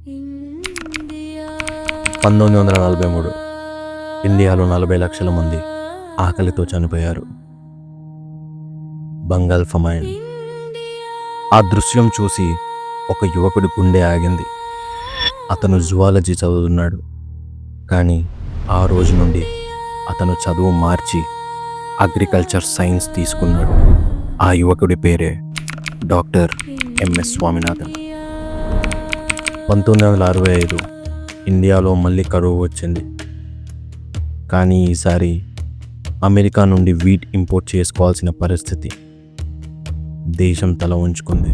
1943 ఇండియాలో 40 లక్షల మంది ఆకలితో చనిపోయారు. బంగాల్ ఫమైన్. ఆ దృశ్యం చూసి ఒక యువకుడి గుండె ఆగింది. అతను జువాలజీ చదువుతున్నాడు. కానీ ఆ రోజు నుండి అతను చదువు మార్చి అగ్రికల్చర్ సైన్స్ తీసుకున్నాడు. ఆ యువకుడి పేరే డాక్టర్ ఎంఎస్ స్వామినాథన్. 1965 ఇండియాలో మళ్ళీ కరువు వచ్చింది. కానీ ఈసారి అమెరికా నుండి వీట్ ఇంపోర్ట్ చేసుకోవాల్సిన పరిస్థితి. దేశం తల ఉంచుకుంది.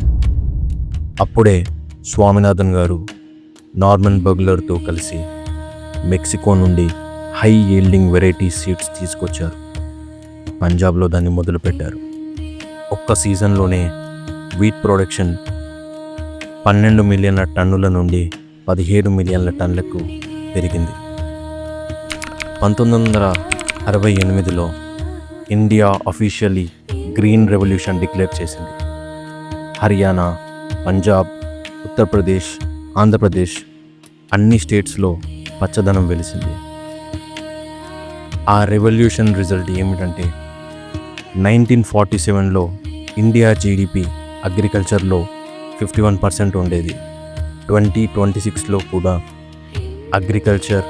అప్పుడే స్వామినాథన్ గారు నార్మన్ బగ్లర్తో కలిసి మెక్సికో నుండి హై ఈల్డింగ్ వెరైటీ సీడ్స్ తీసుకొచ్చారు. పంజాబ్లో దాన్ని మొదలుపెట్టారు. ఒక్క సీజన్లోనే వీట్ ప్రొడక్షన్ 12 మిలియన్ల టన్నుల నుండి 17 మిలియన్ల టన్నులకు పెరిగింది. 1968లో India officially green revolution declare చేసింది. హర్యానా, పంజాబ్, ఉత్తరప్రదేశ్, ఆంధ్రప్రదేశ్ అన్ని స్టేట్స్లో పచ్చదనం వెలిసింది. ఆ రెవల్యూషన్ రిజల్ట్ ఏమిటంటే 1947లో ఇండియా జీడిపి అగ్రికల్చర్లో 51% ఉండేది. 2026లో కూడా అగ్రికల్చర్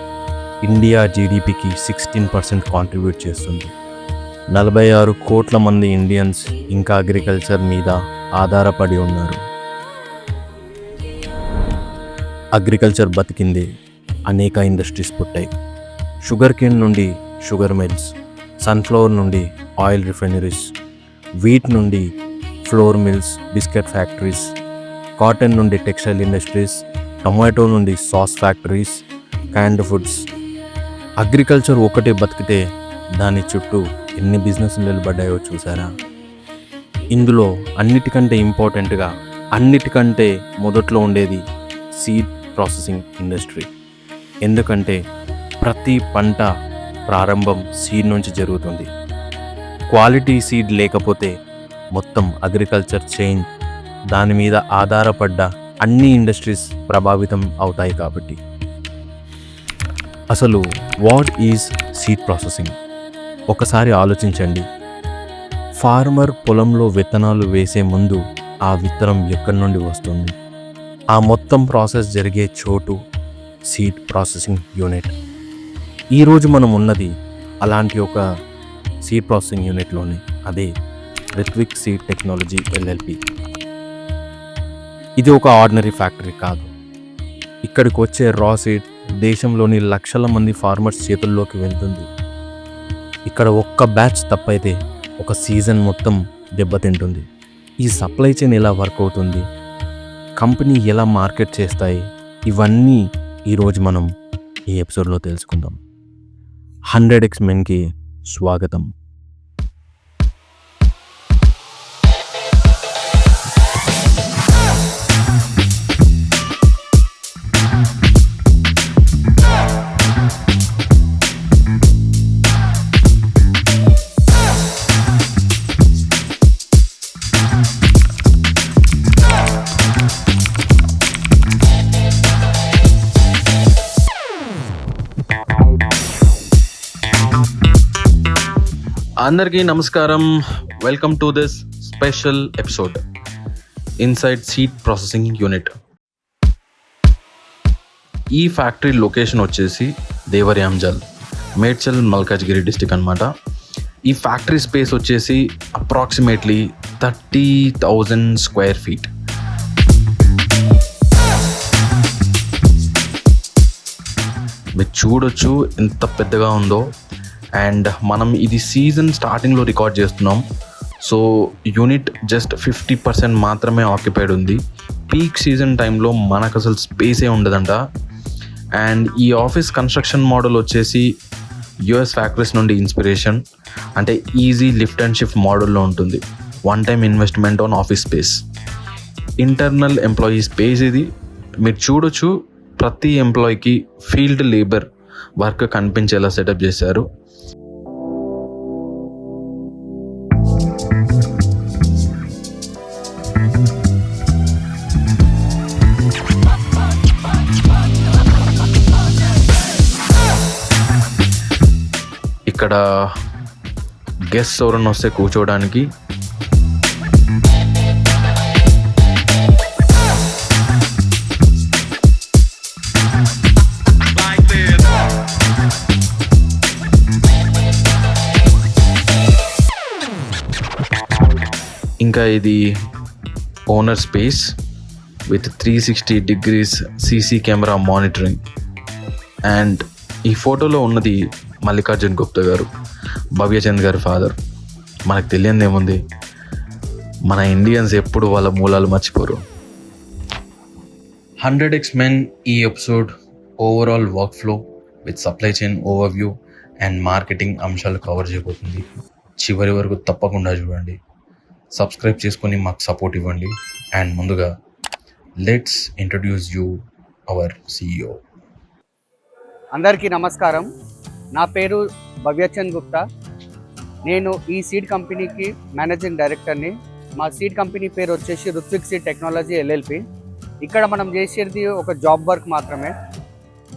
ఇండియా జీడిపికి 16% కాంట్రిబ్యూట్ చేస్తుంది. 46 కోట్ల మంది ఇండియన్స్ ఇంకా అగ్రికల్చర్ మీద ఆధారపడి ఉన్నారు. అగ్రికల్చర్ బతికింది. అనేక ఇండస్ట్రీస్ పుట్టాయి. షుగర్ కేన్ నుండి షుగర్ మిల్స్, సన్ఫ్లవర్ నుండి ఆయిల్ రిఫైనరీస్, వీట్ నుండి flour mills, biscuit factories, cotton నుండి టెక్స్టైల్ ఇండస్ట్రీస్, టొమాటో నుండి sauce factories, canned foods. Agriculture ఒకటే బతికితే దాని చుట్టూ ఎన్ని బిజినెస్లు నిలబడ్డాయో చూసారా? ఇందులో అన్నిటికంటే ఇంపార్టెంట్గా, అన్నిటికంటే మొదట్లో ఉండేది సీడ్ ప్రాసెసింగ్ ఇండస్ట్రీ. ఎందుకంటే ప్రతి పంట ప్రారంభం సీడ్ నుంచి జరుగుతుంది. క్వాలిటీ సీడ్ లేకపోతే మొత్తం అగ్రికల్చర్ చైన్, దాని మీద ఆధారపడ్డ అన్ని ఇండస్ట్రీస్ ప్రభావితం అవుతాయి. కాబట్టి అసలు వాట్ ఈజ్ సీడ్ ప్రాసెసింగ్? ఒకసారి ఆలోచించండి. ఫార్మర్ పొలంలో విత్తనాలు వేసే ముందు ఆ విత్తనం ఎక్కడి నుండి వస్తుంది? ఆ మొత్తం ప్రాసెస్ జరిగే చోటు సీడ్ ప్రాసెసింగ్ యూనిట్. ఈరోజు మనం ఉన్నది అలాంటి ఒక సీడ్ ప్రాసెసింగ్ యూనిట్లోనే. అదే రిత్విక్ సీడ్ టెక్నాలజీ ఎల్ఎల్పి. ఇది ఒక ఆర్డినరీ ఫ్యాక్టరీ కాదు. ఇక్కడికి వచ్చే రా సీడ్ దేశంలోని లక్షల మంది ఫార్మర్స్ చేతుల్లోకి వెళ్తుంది. ఇక్కడ ఒక్క బ్యాచ్ తప్పైతే ఒక సీజన్ మొత్తం దెబ్బతింటుంది. ఈ సప్లై చైన్ ఎలా వర్క్ అవుతుంది, కంపెనీ ఎలా మార్కెట్ చేస్తాయి, ఇవన్నీ ఈరోజు మనం ఈ ఎపిసోడ్లో తెలుసుకుందాం. 100x మెన్కి స్వాగతం. అందరికీ నమస్కారం. Welcome to this special episode inside seed processing unit. ఈ ఫ్యాక్టరీ లొకేషన్ వచ్చేసి దేవరియాంజల్, మేడ్చల్, మల్కాజ్గిరి డిస్టిక్ అనమాట. ఈ ఫ్యాక్టరీ స్పేస్ వచ్చేసి అప్రాక్సిమేట్లీ 30,000 స్క్వేర్ ఫీట్. మీరు చూడొచ్చు ఎంత పెద్దగా ఉందో. అండ్ మనం ఇది సీజన్ స్టార్టింగ్లో రికార్డ్ చేస్తున్నాం. సో యూనిట్ జస్ట్ 50% మాత్రమే ఆక్యుపైడ్ ఉంది. పీక్ సీజన్ టైంలో మనకు అసలు స్పేసే ఉండదంట. అండ్ ఈ ఆఫీస్ కన్స్ట్రక్షన్ మోడల్ వచ్చేసి యుఎస్ ఫ్యాక్టరీస్ నుండి ఇన్స్పిరేషన్. అంటే ఈజీ లిఫ్ట్ అండ్ షిఫ్ట్ మోడల్లో ఉంటుంది. One time investment on office space. Internal employee space ఇది. మీరు చూడొచ్చు ప్రతి ఎంప్లాయీకి ఫీల్డ్ లేబర్ వర్క్ కనిపించేలా సెటప్ చేశారు. ఇక్కడ గెస్ట్ ఎవరన్నా వస్తే కూర్చోవడానికి. ఇంకా ఇది owner space with 360 degrees CC camera monitoring. And ఈ ఫోటోలో ఉన్నది మల్లికార్జున్ గుప్తా గారు, భవ్యచంద్ గారి ఫాదర్. మనకు తెలియదు ఏముంది, మన ఇండియన్స్ ఎప్పుడు వాళ్ళ మూలాలు మర్చిపోరు. 100x Men ఈ episode overall work flow with supply chain overview and marketing అంశాలు కవర్ చేయబోతుంది. చివరి వరకు తప్పకుండా చూడండి, సబ్స్క్రైబ్ చేసుకొని మాకు సపోర్ట్ ఇవ్వండి. అండ్ ముందుగా let's introduce you our CEO. అందరికీ నమస్కారం. నా పేరు భవ్యచంద్ గుప్తా. నేను ఈ సీడ్ కంపెనీకి మేనేజింగ్ డైరెక్టర్ని. మా సీడ్ కంపెనీ పేరు వచ్చేసి రుత్విక్ సీడ్ టెక్నాలజీ LLP. ఇక్కడ మనం చేసేది ఒక జాబ్ వర్క్ మాత్రమే.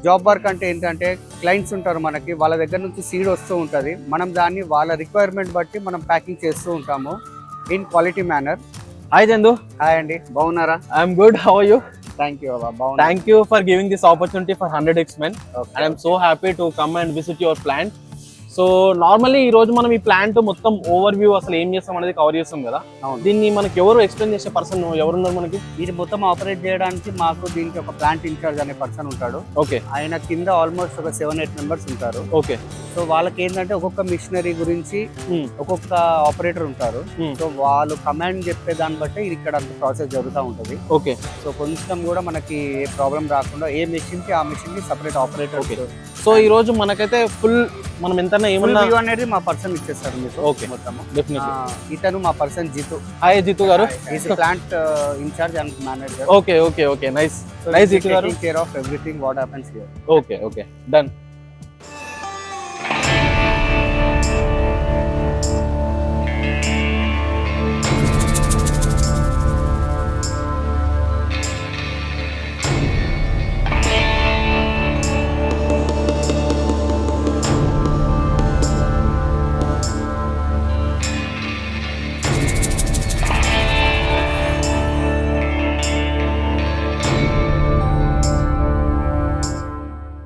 జాబ్ వర్క్ అంటే ఏంటంటే క్లయింట్స్ ఉంటారు మనకి, వాళ్ళ దగ్గర నుంచి సీడ్ వస్తూ ఉంటుంది. మనం దాన్ని వాళ్ళ రిక్వైర్మెంట్ బట్టి మనం ప్యాకింగ్ చేస్తూ ఉంటాము in quality manner. Hi Chandu. Hi అండి, బాగున్నారా? I'm good, how are you? Thank you బాగున్నా. Thank you for giving this opportunity for 100x Men. Okay. And I'm so happy to come and visit your plant. So normally ఈ రోజు మనం ఈ plant మొత్తం over view అసలు ఏం చేస్తాం అనేది కవర్ చేస్తాం కదా. అవును. దీన్ని మనకి ఎవరు ఎక్స్ప్లెయిన్ చేసే పర్సన్ ఎవరున్నారు మనకి? ఇది మొత్తం ఆపరేట్ చేయడానికి మాకు దీనికి ఒక ప్లాంట్ ఇన్ఛార్జ్ అనే పర్సన్ ఉంటాడు. ఓకే. ఆయన కింద ఆల్మోస్ట్ ఒక 7-8 మెంబర్స్ ఉంటారు. ఓకే. సో వాళ్ళకి ఏంటంటే ఒక్కొక్క మిషనరీ గురించి ఒక్కొక్క ఆపరేటర్ ఉంటారు. Hmm. సో వాళ్ళు కమాండ్ చెప్పే దాన్ని బట్టి ఇది ఇక్కడ అంత ప్రాసెస్ జరుగుతూ ఉంటుంది. ఓకే. సో కొంచెం కూడా మనకి ఏ ప్రాబ్లం రాకుండా ఏ మెషిన్ కి ఆ మెషిన్ కి సపరేట్ ఆపరేటర్. Okay. సో ఈ రోజు మనకైతే ఫుల్ మనం ఎంత ఏమన్నా అనేది మా పర్సన్ ఇచ్చేస్తారు మీకు. Okay. మొత్తం డెఫినెట్లీ. ఇతను మా పర్సన్ జితు. హాయ్ జితు గారు. Is plant incharge and manager. Okay okay okay nice nice Jitu గారు. Taking care of everything what happens here. Okay okay done.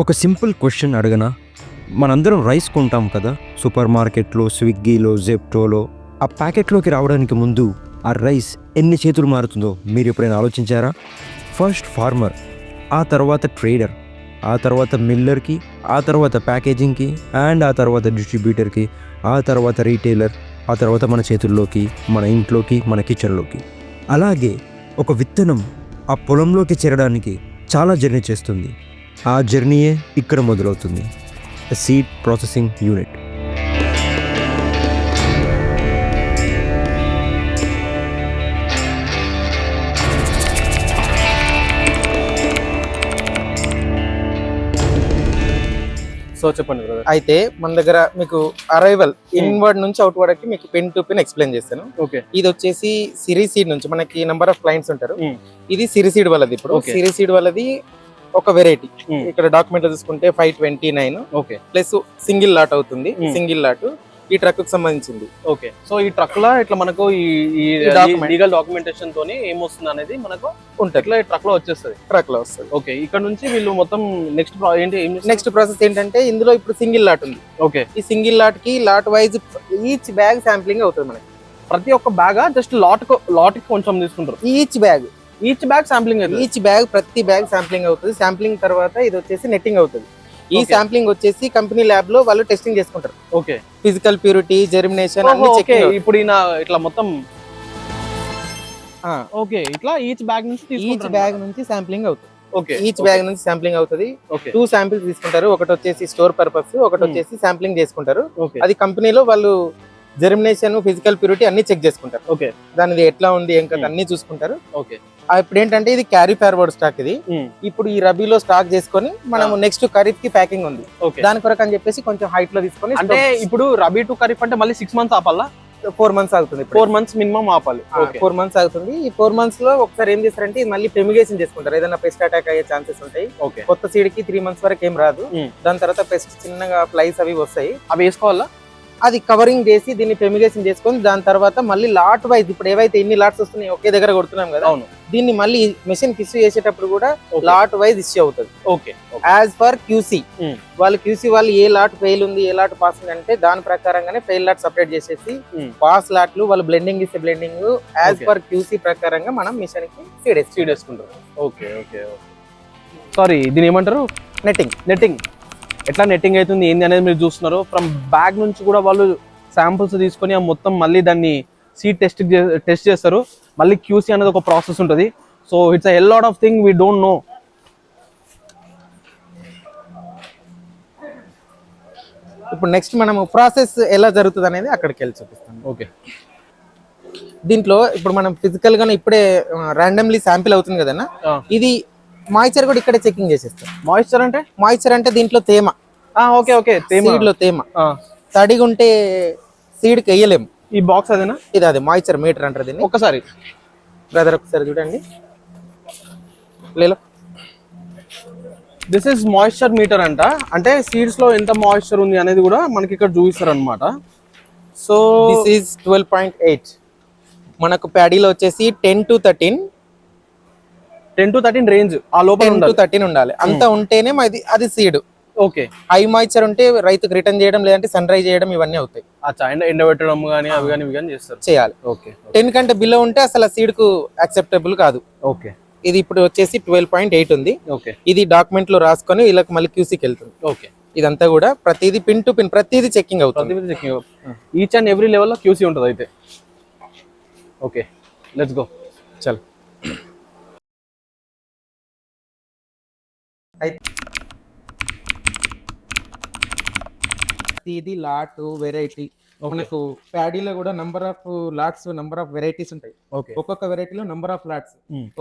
ఒక సింపుల్ క్వశ్చన్ అడగనా? మనందరం రైస్ కొంటాం కదా సూపర్ మార్కెట్లో, స్విగ్గీలో, జెప్టోలో. ఆ ప్యాకెట్లోకి రావడానికి ముందు ఆ రైస్ ఎన్ని చేతులు మారుతుందో మీరు ఎప్పుడైనా ఆలోచించారా? ఫస్ట్ ఫార్మర్, ఆ తర్వాత ట్రేడర్, ఆ తర్వాత మిల్లర్కి, ఆ తర్వాత ప్యాకేజింగ్కి, అండ్ ఆ తర్వాత డిస్ట్రిబ్యూటర్కి, ఆ తర్వాత రీటైలర్, ఆ తర్వాత మన చేతుల్లోకి, మన ఇంట్లోకి, మన కిచెన్లోకి. అలాగే ఒక విత్తనం ఆ పొలంలోకి చేరడానికి చాలా జర్నీ చేస్తుంది. ఆ జర్నీయే ఇక్కడ మొదలవుతుంది, సీడ్ ప్రాసెసింగ్ యూనిట్. సో చెప్పండి బ్రదర్. అయితే మన దగ్గర మీకు అరైవల్ ఇన్వర్డ్ నుంచి అవుట్వర్డ్ కి మీకు పిన్ టు పిన్ ఎక్స్ప్లెయిన్ చేస్తాను. ఓకే. ఇది వచ్చేసి సిరీసీడ్ నుంచి మనకి నెంబర్ ఆఫ్ క్లయింట్స్ ఉంటారు. Hmm. ఇది సిరీసీడ్ వాళ్ళది. ఇప్పుడు Okay. సిరీసీడ్ వాళ్ళది ఒక వెరైటీ. Hmm. ఇక్కడ డాక్యుమెంట్ లో చూసుకుంటే 529 ఓకే. ప్లస్ సింగిల్ లాట్ అవుతుంది. Hmm. సింగిల్ లాట్ ఈ ట్రక్ కు సంబంధించింది. ఓకే. సో ఈ ట్రక్ లో ఇట్లా మనకు ఈ document. లీగల్ డాక్యుమెంటేషన్ తోని ఏమొస్తుంది అనేది మనకు ఉంటుంది, ఇట్లా ట్రక్ లో వచ్చేస్తుంది. ట్రక్ లో వస్తుంది. ఓకే. ఇక్కడ నుంచి వీళ్ళు మొత్తం నెక్స్ట్ ఏంటి నెక్స్ట్ ప్రాసెస్ ఏంటంటే ఇందులో ఇప్పుడు సింగిల్ లాట్ ఉంది. ఓకే. ఈ సింగిల్ లాట్ కి lot wise each bag sampling అవుతుంది మనకి. ప్రతి ఒక్క బ్యాగ్ జస్ట్ లాట్ కి కొంచెం తీసుకుంటారు. Each bag sampling each bag ప్రతి బ్యాగ్ శాంప్లింగ్ అవుతుంది. శాంప్లింగ్ తర్వాత ఇది వచ్చేసి నెట్టింగ్ అవుతుంది. ఈ Okay. శాంప్లింగ్ వచ్చేసి కంపెనీ ల్యాబ్ లో వాళ్ళు టెస్టింగ్ చేసుకుంటారు. ఓకే. ఫిజికల్ ప్యూరిటీ, జెర్మినేషన్ అన్ని ఓకే. చెక్. ఇప్పుడు ఈయన ఇట్లా మొత్తం ఓకే ఇట్లా ఈచ్ బ్యాగ్ నుంచి ఈచ్ తీసుకుంటారు. బ్యాగ్ నుంచి శాంప్లింగ్ అవుతుంది. ఓకే. ఈచ్ బ్యాగ్ నుంచి శాంప్లింగ్ అవుతుంది. ఓకే. 2 శాంపిల్స్ తీసుకుంటారు. ఒకటి వచ్చేసి స్టోర్ పర్పస్, ఒకటి Hmm. వచ్చేసి శాంప్లింగ్ చేసుకుంటారు. ఓకే. అది కంపెనీలో వాళ్ళు జెర్మినేషన్, ఫిజికల్ ప్యూరిటీ అన్ని చెక్ చేసుకుంటారు. ఓకే. దానిది ఎట్లా ఉంది ఏం కదా Hmm. అన్ని చూసుకుంటారు. ఓకే. ఇప్పుడు ఏంటంటే ఇది క్యారీ ఫార్వర్డ్ స్టాక్. ఇది Hmm. ఇప్పుడు ఈ రబీలో స్టాక్ చేసుకొని మనము నెక్స్ట్ ఖరీఫ్ కి ప్యాకింగ్ ఉంది. ఓకే. దాని కొరకు అని చెప్పేసి కొంచెం హైట్ లో తీసుకొని అంటే ఇప్పుడు రబీ టు ఖరీఫ్ అంటే మళ్ళీ 6 months ఆపాలా? 4 months ఆగుతుంది. 4 months మినిమం ఆపాలి. ఓకే 4 months ఆగుతుంది. ఈ 4 months లో ఒకసారి ఏం చేస్తారంటే ఇది మళ్ళీ ఫెమిగేషన్ చేసుకుంటారు. ఏదైనా పెస్ట్ అటాక్ అయ్యే ఛాన్సెస్ ఉంటాయి. ఓకే కొత్త సీడ్ కి 3 months వరకు ఏం రాదు. దాని తర్వాత పెస్ట్ చిన్నగా ఫ్లైస్ అవి వస్తాయి. అవి వేసుకోవాలా? అది కవరింగ్ చేసి దీన్ని ఫెమిగేషన్ చేసుకొని దాని తర్వాత మళ్ళీ లాట్ వైజ్ ఇప్పుడు ఏవైతే ఎన్ని లాట్స్ వస్తున్నాయి ఒకే దగ్గర కొడుతున్నాం కదా, అవును. దీన్ని మళ్ళీ మెషిన్ కి ఇష్యూ చేసేటప్పుడు కూడా లాట్ వైజ్ ఇష్యూ అవుతుంది. ఓకే యాజ్ పర్ క్యూసీ వాళ్ళు ఏ లాట్ ఫెయిల్ ఉంది ఏ లాట్ పాస్ ఉంది అంటే దాని ప్రకారంగానే ఫెయిల్ లాట్ సపరేట్ చేసేసి పాస్ లాట్లు వాళ్ళు బ్లెండింగ్ ఇస్తే బ్లెండింగ్ యాజ్ పర్ క్యూసీ ప్రకారంగా మనం మిషన్ కి సీడ్ వేసుకుంటాం. ఓకే ఓకే సారీ దీని ఏమంటారు? నెట్టింగ్ ఎట్లా నెట్టింగ్ అవుతుంది ఏంది అనేది మీరు చూస్తున్నారు. ఫ్రమ్ బ్యాగ్ నుంచి కూడా వాళ్ళు శాంపుల్స్ తీసుకొని ఆ మొత్తం మళ్ళీ దాన్ని సీడ్ టెస్ట్ చేస్తారు. మళ్ళీ క్యూసీ అనేది ఒక ప్రాసెస్ ఉంటుంది. So it's a hell lot of thing we don't know. ఇప్పుడు నెక్స్ట్ మనము ప్రాసెస్ ఎలా జరుగుతుంది అనేది అక్కడికి వెళ్ళి చూపిస్తాను. ఓకే దీంట్లో ఇప్పుడు మనం ఫిజికల్ గా ఇప్పుడే ర్యాండమ్లీ శాంపిల్ అవుతుంది కదన్నా, ఇది మాయిశ్చర్ కూడా ఇక్కడే చెకింగ్ చేసేస్తాం. మాయిశ్చర్ అంటే దీంట్లో తేమ. ఓకే ఓకే సీడ్ లో తేమ తడిగా ఉంటే సీడ్ కి వేయలేము. ఈ బాక్స్ అదేనా? ఇది అదే మాయిశ్చర్ మీటర్ అంటారు దీన్ని. ఒకసారి బ్రదర్ ఒకసారి చూడండి. లేలో దిస్ ఇస్ మాయిశ్చర్ మీటర్ అంట. అంటే సీడ్స్ లో ఎంత మాయిశ్చర్ ఉంది అనేది కూడా మనకి ఇక్కడ చూపిస్తారు అనమాట. So this is 12.8. మనకు ప్యాడీలో వచ్చేసి 10 to 13 రేంజ్ ఆ లోపల 10 to 13 ఉండాలి. అంత ఉంటేనే అది సీడ్. ఓకే హై మాయిశ్చర్ ఉంటే రైతుకు రిటర్న్ చేయడం లేదంటే సన్ డ్రై చేయడం ఇవన్నీ అవుతాయి. ఎండబెట్టడం కానీ అవి కానీ ఇవి కానీ చేస్తారు, చేయాలి. ఓకే 10 కంటే బిలో ఉంటే అసలు సీడ్ కు యాక్సెప్టబుల్ కాదు. ఓకే ఇది ఇప్పుడు వచ్చేసి 12.8 ఉంది. ఓకే ఇది డాక్యుమెంట్ లో రాసుకొని వీళ్ళకి మళ్ళీ క్యూసీకి వెళ్తుంది. ఓకే ఇదంతా కూడా ప్రతిదీ పిన్ టు పిన్ ప్రతిదీ చెకింగ్ అవుతుంది. ఈచ్ అండ్ ఎవ్రీ లెవెల్ లో క్యూసీ ఉంటుంది అయితే. Okay let's go. చలో ఇది లాట్ వెరైటీ. మనకు ప్యాడీలో కూడా number of lots number of varieties ఉంటాయి. ఒక్కొక్క వెరైటీలో నంబర్ ఆఫ్ లాట్స్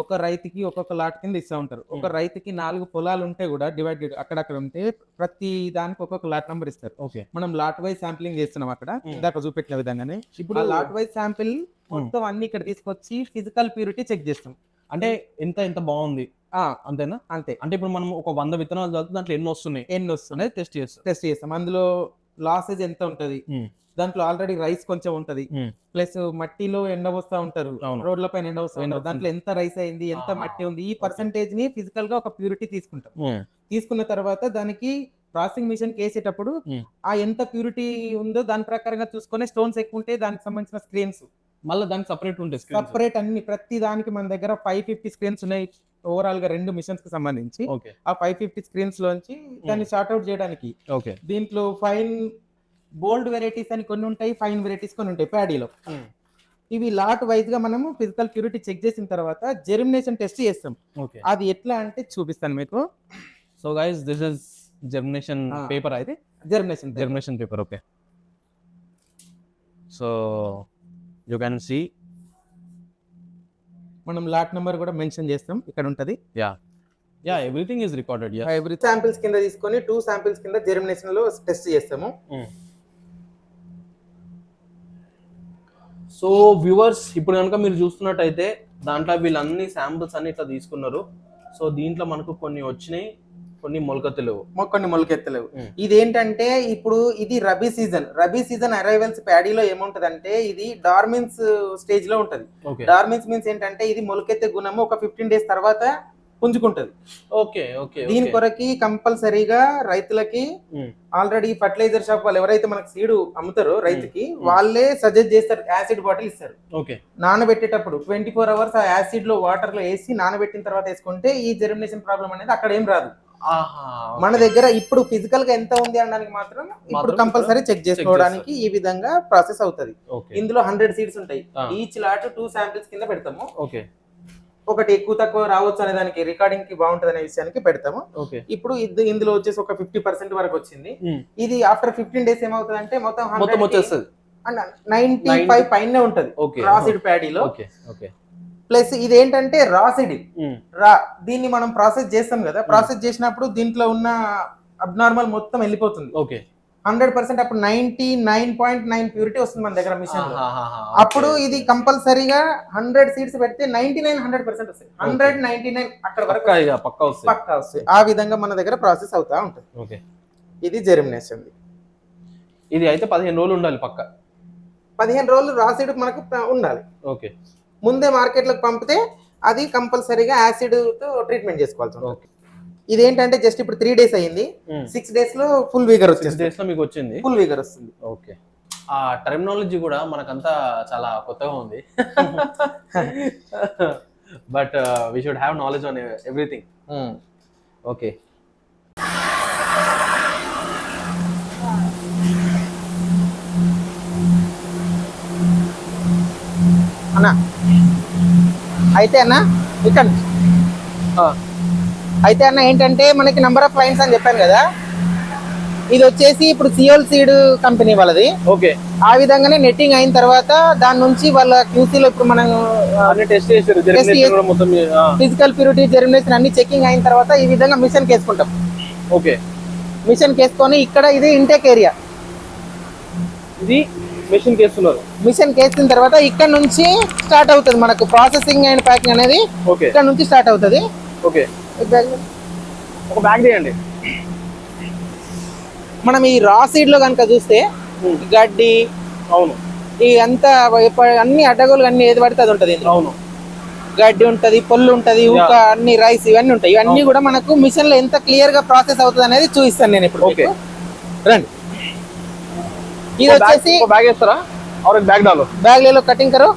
ఒక రైతుకి ఒక్కొక్క లాట్ కింద ఇస్తా ఉంటారు. ఒక రైతుకి 4 పొలాలు ఉంటే కూడా డివైడెడ్ అక్కడక్కడ ఉంటే ప్రతి దానికి ఒక్కొక్క లాట్ నంబర్ ఇస్తారు. మనం లాట్ వైజ్ శాంప్లింగ్ చేస్తున్నాం అక్కడ ఇందాక చూపెట్టిన విధంగానే. ఇప్పుడు లాట్ వైజ్ శాంపిల్ మొత్తం అన్ని ఇక్కడ తీసుకొచ్చి ఫిజికల్ ప్యూరిటీ చెక్ చేస్తాం. అంటే ఎంత బాగుంది అంతేనా? అంతే. అంటే ఇప్పుడు మనం ఒక 100 విత్తనాలు చదువుతుంది, దాంట్లో ఎన్ని వస్తున్నాయి టెస్ట్ చేస్తాం. అందులో లాసెస్ ఎంత ఉంటది, దాంట్లో ఆల్రెడీ రైస్ కొంచెం ఉంటది, ప్లస్ మట్టిలో ఎండ వస్తా ఉంటారు, రోడ్ల పైన ఎండ వస్తా ఉంటారు, దాంట్లో ఎంత రైస్ అయింది ఎంత మట్టి ఉంది ఈ పర్సంటేజ్ ని ఫిజికల్ గా ఒక ప్యూరిటీ తీసుకుంటాం. తీసుకున్న తర్వాత దానికి ప్రాసెసింగ్ మిషన్ వేసేటప్పుడు ఆ ఎంత ప్యూరిటీ ఉందో దాని ప్రకారంగా చూసుకొని స్టోన్స్ ఎక్కువ ఉంటే దానికి సంబంధించిన స్క్రీన్స్ మళ్ళీ దానికి సపరేట్ ఉంటాయి. సపరేట్ అన్ని ప్రతి దానికి మన దగ్గర 550 స్క్రీన్స్ ఉన్నాయి ఓవరాల్ గా 2 మిషన్స్ కి సంబంధించి. ఆ 550 స్క్రీన్స్ లోంచి దాన్ని షార్ట్ అవుట్ చేయడానికి దీంట్లో ఫైన్ బోల్డ్ వెరైటీస్ అని కొన్ని ఉంటాయి, ఫైన్ వెరైటీస్ కొన్ని ఉంటాయి ప్యాడీలో. ఇవి లాట్ వైజ్ గా మనము ఫిజికల్ ప్యూరిటీ చెక్ చేసిన తర్వాత జెర్మినేషన్ టెస్ట్ చేస్తాం. అది ఎట్లా అంటే చూపిస్తాను మీకు. So guys this is germination paper. అయితే germination paper. Okay so you can see మనం లాట్ నెంబర్ కూడా మెన్షన్ చేస్తాం ఇక్కడ ఉంటది. Everything is recorded. Every samples కింద తీసుకొని 2 శాంపిల్స్ కింద జెర్మినేషన్ లో టెస్ట్ చేస్తాము. సో వ్యూవర్స్ ఇప్పుడు కనుక మీరు చూస్తున్నట్టయితే దాంట్లో వీళ్ళన్ని శాంపిల్స్ అన్ని ఇట్లా తీసుకున్నారు. సో దీంట్లో మనకు కొన్ని వచ్చినాయి, కొన్ని మొలకెత్తలేవు. ఇదేంటంటే ఇప్పుడు ఇది రబీ సీజన్ అరైవల్స్ ప్యాడీలో ఏముంటదంటే ఇది డార్మెన్స్ స్టేజ్ లో ఉంటది. డార్మెన్స్ మీన్స్ ఏంటంటే ఇది మొలకెత్తే గుణము ఒక 15 days తర్వాత పుంజుకుంటది. దీని కొరకి కంపల్సరీగా రైతులకి ఆల్రెడీ ఫర్టిలైజర్ షాప్ వాళ్ళు ఎవరైతే మనకు సీడ్ అమ్ముతారో రైతుకి వాళ్ళే సజెస్ట్ చేస్తారు, యాసిడ్ బాటిల్ ఇస్తారు. నానబెట్టేటప్పుడు 24 hours ఆ యాసిడ్ లో వాటర్ లో వేసి నానబెట్టిన తర్వాత వేసుకుంటే ఈ జెర్మినేషన్ ప్రాబ్లం అనేది అక్కడ ఏం రాదు. మన దగ్గర ఇప్పుడు ఫిజికల్ గా ఎంత ఉంది అనడానికి మాత్రం ఇప్పుడు కంపల్సరీ చెక్ చేసుకోవడానికి ఈ విధంగా ప్రాసెస్ అవుతుంది. ఇందులో 100 సీడ్స్ ఉంటాయి. ఈచ్ లాట్ 2 శాంపిల్స్ కింద పెడతాము. ఒకటి ఎక్కువ తక్కువ రావచ్చు అనే దానికి రికార్డింగ్ కి బాగుంటది అనే విషయానికి పెడతాము. ఇప్పుడు ఇందులో వచ్చేసి ఒక 50% వరకు వచ్చింది. ఇది ఆఫ్టర్ 15 days ఏమవుతుంది అంటే మొత్తం 95 పైన ఉంటది రాసిడ్ ప్యాడీలో. ప్లస్ ఇది ఏంటంటే రాసిడ్ దీన్ని మనం ప్రాసెస్ చేస్తాం కదా, ప్రాసెస్ చేసినప్పుడు దీంట్లో ఉన్న అబ్నార్మల్ మొత్తం వెళ్ళిపోతుంది. 100% అప్పుడు 99.9 ప్యూరిటీ వస్తుంది మన దగ్గర మిషన్ లో. అప్పుడు ఇది కంపల్సరీగా 100 సీడ్స్ పెడితే 100% వస్తాయి. 199 అక్కడ వరకు పక్కా వస్తాయి. ఆ విధంగా మన దగ్గర ప్రాసెస్ అవుతా ఉంటుంది. ఓకే, ఇది జెర్మినేషన్. ఇది అయితే 15 రోజులు ఉండాలి పక్క. 15 రోజులు రాసిడ్ మనకు ఉండాలి. ఓకే, ముందే మార్కెట్లోకి పంపితే అది కంపల్సరీగా యాసిడ్ తో ట్రీట్మెంట్ చేసుకోవాల్సి ఉంటుంది. ఇదేంటంటే జస్ట్ ఇప్పుడు 3 days అయ్యింది. 6 days లో ఫుల్ వీగర్ వచ్చింది. 6 days లో మీకు వచ్చింది, ఫుల్ వీగర్ వస్తుంది. ఓకే. ఆ టర్మినాలజీ కూడా మనకంతా చాలా కొత్తగా ఉంది. But we should have knowledge on everything. Okay, అన్నా అయితే అన్న ఇక్కడ అయితే అన్న ఏంటంటే మనకి నంబర్ ఆఫ్ క్లయింట్స్ అని చెప్పాను కదా, ఇది వచ్చేసి ఇప్పుడు సియోల్ సీడ్ కంపెనీ వాళ్ళది. ఓకే, ఆ విధంగానే నెట్టింగ్ అయిన తర్వాత దాని నుంచి వాళ్ళ క్యూసీలో ఇప్పుడు మనం టెస్ట్ చేశారు, ఫిజికల్ ప్యూరిటీ జెర్మినేషన్ అన్ని చెకింగ్ అయిన తర్వాత ఈ విధంగా మిషన్ కేసుకుంటాం. ఓకే, మిషన్ కేసుకొని ఇక్కడ ఇది ఇంటేక్ ఏరియా, ఇది మిషన్ కేస్తున్నారు. మిషన్ కేసిన తర్వాత ఇక్కడ నుంచి స్టార్ట్ అవుతుంది మనకు ప్రాసెసింగ్ అండ్ ప్యాకింగ్ అనేది. ఓకే, ఇక్కడ నుంచి స్టార్ట్ అవుతుంది. ఓకే, ఒక బ్యాగ్ తీయండి. మనం ఈ రా సీడ్ లో కనుక చూస్తే గడ్డి, అవును, ఈ అంతా అన్ని అడ్డగోలు అన్ని ఏది పడితే అది ఉంటది. అవును, గడ్డి ఉంటది, పొల్లు ఉంటది, ఊక అన్ని రైస్ ఇవన్నీ ఉంటాయి. ఇవన్నీ కూడా మనకు మిషన్ లో ఎంత క్లియర్ గా ప్రాసెస్ అవుతుంది అనేది చూపిస్తాను నేను ఇప్పుడు. ఓకే, రండి. ఇది వచ్చేసి బ్యాగ్ వేస్తారా? और एक बैग डालो. बैग ले लो, कटिंग करो.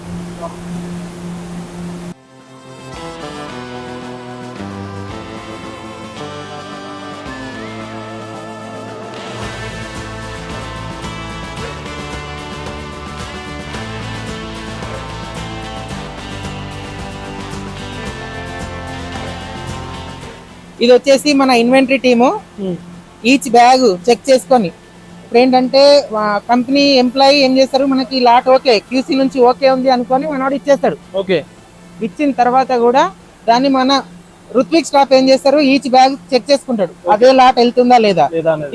ఇది వచ్చేసి మన inventory team each bag check చేసుకొని ఇప్పుడు ఏంటంటే కంపెనీ ఎంప్లాయీ ఏం చేస్తారు, మనకి లాట్ ఓకే క్యూసీ నుంచి ఓకే ఉంది అనుకొని మనోడు ఇచ్చేస్తాడు. ఓకే, ఇచ్చిన తర్వాత కూడా దాన్ని మన రుత్విక్ స్టాఫ్ ఏం చేస్తారు, ఈచ్ బ్యాగ్ చెక్ చేసుకుంటాడు అదే లాట్ వెళ్తుందా లేదా.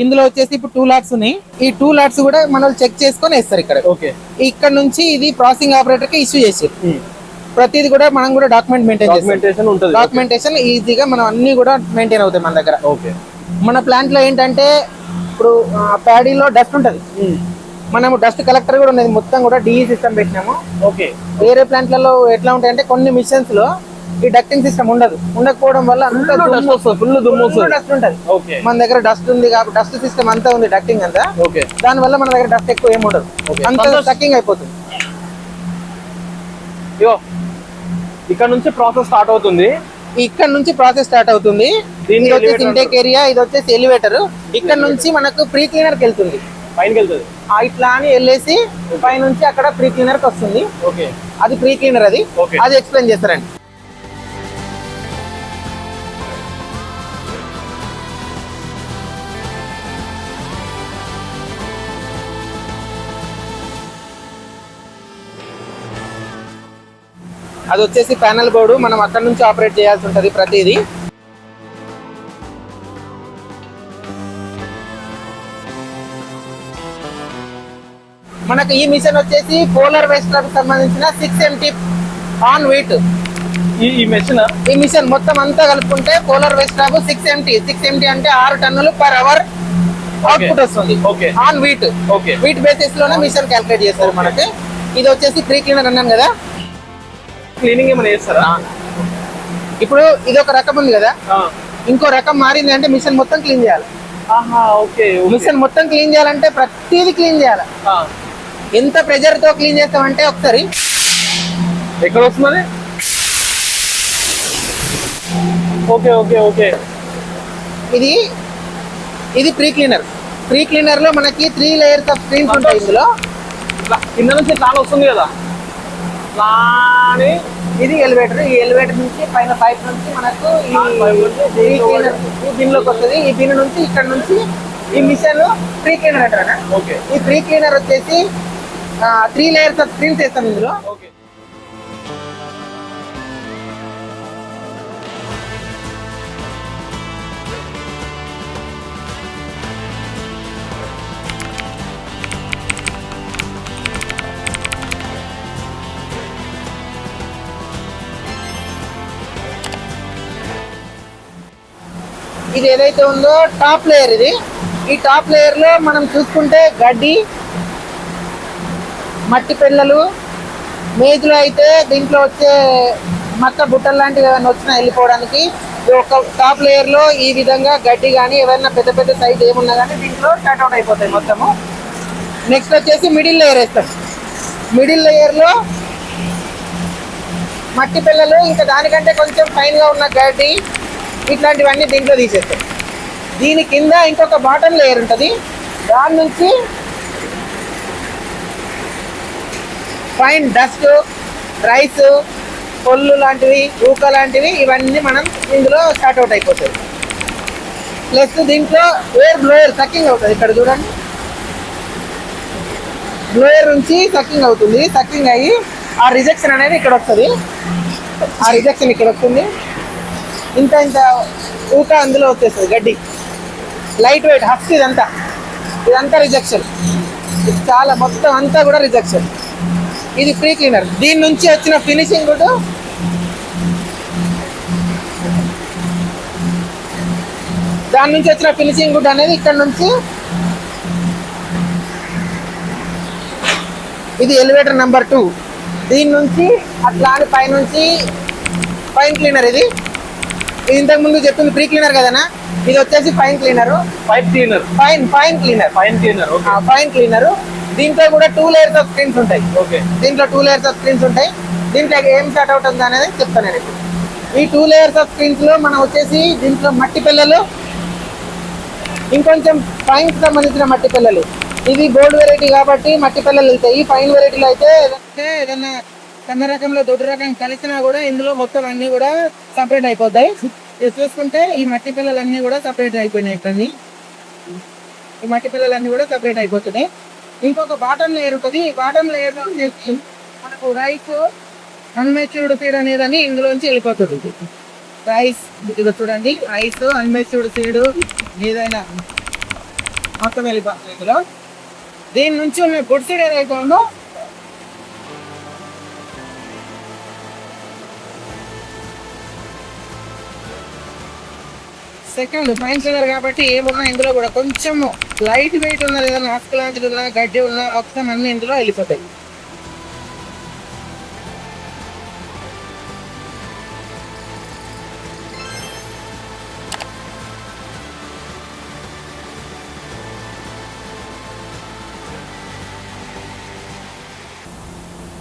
ఇందులో వచ్చేసి ఇప్పుడు 2 లాట్స్ ఉన్నాయి. ఈ 2 లాట్స్ కూడా మనం చెక్ చేసుకొని వేస్తారు ఇక్కడ. ఓకే, ఇక్కడ నుంచి ఇది ప్రాసెసింగ్ ఆపరేటర్ కి ఇష్యూ చేసి ప్రతిది కూడా మనం కూడా డాక్యుమెంటేషన్ ఈజీగా మనం అన్ని కూడా మెయింటైన్ అవుతాయి మన దగ్గర. ఓకే, మన ప్లాంట్ లో ఏంటంటే ఇప్పుడు ప్యాడీలో డస్ట్ ఉంటది, మనము డస్ట్ కలెక్టర్ కూడా ఉన్నది, మొత్తం కూడా డిఈ సిస్టమ్ పెట్టినాము. ఓకే, వేరే ప్లాంట్లలో ఎట్లా ఉంటాయంటే కొన్ని మిషన్స్ లో ఈ డక్టింగ్ సిస్టమ్ ఉండకపోవడం వల్ల అంత ఫుల్ దుమ్ము డస్ట్ ఉంటది. మన దగ్గర డస్ట్ ఉంది కాబట్టి డస్ట్ సిస్టమ్ అంతా ఉంది, డక్టింగ్ అంతా. ఓకే, దాని వల్ల మన దగ్గర డస్ట్ ఎక్కువ ఏమి ఉండదు, అంత స్టక్కింగ్ అయిపోతుంది. ఇక్కడ నుంచి ప్రాసెస్ స్టార్ట్ అవుతుంది. ఇక్కడ నుంచి ప్రాసెస్ స్టార్ట్ అవుతుంది. ఇది వచ్చేసి ఇంటేక్ ఏరియా, ఇది వచ్చేసి ఎలివేటర్. ఇక్కడ నుంచి మనకు ప్రీ క్లీనర్ కి వెళ్తుంది, పైనకి వెళ్తుంది. ఇట్లా అని వెళ్ళేసి పై నుంచి అక్కడ ప్రీ క్లీనర్ కి వస్తుంది. ఓకే, అది ప్రీ క్లీనర్, అది ఎక్స్ప్లెయిన్ చేస్తారండి. అది వచ్చేసి ప్యానల్ బోర్డు, మనం అక్కడ నుంచి ఆపరేట్ చేయాల్సి ఉంటుంది ప్రతిదీ. మనకు ఈ మిషన్ వచ్చేసి పోలార్ వేస్టర్ సంబంధించిన 6 MT ఆన్ వెయిట్. ఈ మిషన్ మొత్తం అంతా కలుపుకుంటే పోలార్ వేస్టర్ 6 MT అంటే 6 టన్నులు పర్ అవర్ అవుట్పుట్ వస్తుంది ఆన్ వీట్. వీట్ బేసిస్ లోనే మిషన్ క్యాల్కులేట్ చేస్తారు మనకి. ఇది వచ్చేసి ప్రీ క్లీనర్ అన్నాను కదా, క్లీనింగ్ ఏమైనా చేస్తారా? ఇప్పుడు ఇది ఒక రకం ఉంది కదా, ఇంకో రకం మారింది అంటే మిషన్ మొత్తం క్లీన్ చేయాలి. మిషన్ మొత్తం క్లీన్ చేయాలంటే ప్రతిదీ క్లీన్ చేయాలి. ఎంత ప్రెజర్ తో క్లీన్ చేస్తామంటే ఒకసారి ఎక్కడ వస్తుంది. ఓకే ఓకే ఓకే, ఇది ప్రీ క్లీనర్ లో మనకి 3 లేయర్స్ ఆఫ్ స్క్రీన్స్ ఉంటాయి. ఇందులో కింద నుంచి చాలా వస్తుంది కదా, ఇది ఎలివేటర్. ఈ ఎలివేటర్ నుంచి పైన పైప్ నుంచి మనకు ఈ బిన్ లోకి వస్తుంది. ఈ బిన్ నుంచి ఇక్కడ నుంచి ఈ మిషన్ ప్రీ క్లీనర్ అంటారా. ఈ ప్రీ క్లీనర్ వచ్చేసి 3 లేయర్స్ ఆఫ్ స్క్రీన్స్ వేస్తాం ఇందులో. ఇది ఏదైతే ఉందో టాప్ లేయర్ ఇది. ఈ టాప్ లేయర్ లో మనం చూసుకుంటే గడ్డి, మట్టి పిల్లలు, మేజులు అయితే దీంట్లో వచ్చే మక్క బుట్టలు లాంటివి ఏమైనా వచ్చినా వెళ్ళిపోవడానికి ఒక టాప్ లేయర్ లో ఈ విధంగా గడ్డి కానీ ఏమైనా పెద్ద పెద్ద సైజ్ ఏమున్నా కానీ దీంట్లో స్టార్ట్ అవుట్ అయిపోతాయి మొత్తము. నెక్స్ట్ వచ్చేసి మిడిల్ లేయర్ వేస్తాం. మిడిల్ లేయర్ లో మట్టి పిల్లలు, ఇంకా దానికంటే కొంచెం ఫైన్ గా ఉన్న గడ్డి, ఇట్లాంటివన్నీ దీంట్లో తీసేస్తాం. దీని కింద ఇంకొక బాటమ్ లేయర్ ఉంటుంది. దాని నుంచి ఫైన్ డస్ట్, రైస్, పొల్లు లాంటివి, ఊక లాంటివి ఇవన్నీ మనం ఇందులో స్టార్ట్ అవుట్ అయిపోతాయి. ప్లస్ దీంట్లో ఎయిర్ బ్లోయర్ సక్కింగ్ అవుతుంది. ఇక్కడ చూడండి, బ్లోయర్ నుంచి సక్కింగ్ అవుతుంది. సక్కింగ్ అయ్యి ఆ రిజెక్షన్ అనేది ఇక్కడ వస్తుంది. ఆ రిజెక్షన్ ఇక్కడ వస్తుంది. ఇంత ఇంత ఊక అందులో వచ్చేస్తుంది. గడ్డి లైట్ వెయిట్ హఫ్ట్ ఇదంతా రిజెక్షన్. ఇది చాలా మొత్తం అంతా కూడా రిజెక్షన్. ఇది ఫ్రీ క్లీనర్. దీని నుంచి వచ్చిన ఫినిషింగ్ కూడా దాని నుంచి వచ్చిన ఫినిషింగ్ గుడ్ అనేది ఇక్కడ నుంచి ఇది ఎలివేటర్ నెంబర్ 2. దీని నుంచి అట్లా అని పైనుంచి ఫైన్ క్లీనర్. ఇది ఇంతకు ముందు చెప్పింది ప్రీ క్లీనర్ కదనా, ఇది వచ్చేసి ఫైన్ క్లీనర్. Fine cleaner. దీంట్లో కూడా 2 లేయర్స్ ఆఫ్ స్క్రీన్స్ ఉంటాయి. దీంట్లో 2 లేయర్స్ ఆఫ్ స్క్రీన్స్ ఉంటాయి. దీంట్లో ఏం స్టార్ట్ అవుతుంది అనేది చెప్తాను నేను. ఈ 2 లేయర్స్ ఆఫ్ స్క్రీన్స్ లో మనం వచ్చేసి దీంట్లో మట్టి పిల్లలు, ఇంకొంచెం ఫైన్ కి సంబంధించిన మట్టి పిల్లలు. ఇది గోల్డ్ వెరైటీ కాబట్టి మట్టి పిల్లలు వెళ్తాయి. ఫైన్ వెరైటీలో అయితే ఏదైనా సన్న రకంలో దొడ్డు రకం కలిసినా కూడా ఇందులో మొత్తం అన్ని కూడా సపరేట్ అయిపోతాయి. ఇది చూసుకుంటే ఈ మట్టి పిల్లలన్నీ కూడా సపరేట్ అయిపోయినాయి. ఇక్కడ ఈ మట్టి పిల్లలన్నీ కూడా సపరేట్ అయిపోతున్నాయి. ఇంకొక బాటమ్ లేయర్ ఉంటుంది. ఈ బాటమ్ లేయర్ లో మనకు రైస్, అన్మెచ్యూర్డ్ సీడ్ అనేది ఇందులోంచి వెళ్ళిపోతుంది. రైస్ ఇది చూడండి, రైస్, అన్మెచ్యూర్డ్ సీడ్ ఏదైనా మొత్తం వెళ్ళిపోతుంది ఇందులో. దీని నుంచి ఉన్న గుడ్ సీడ్ ఏదైతే ఉందో సెకండ్ ఫైన్ క్లీనర్ కాబట్టి ఏమున్నా ఇందులో కూడా కొంచెం లైట్ వెయిట్ ఉన్నది, ఏదైనా ఆస్క్ లాంటిది ఉన్నా, గడ్డి ఉన్నా మొత్తం అన్ని ఇందులో వెళ్ళిపోతాయి.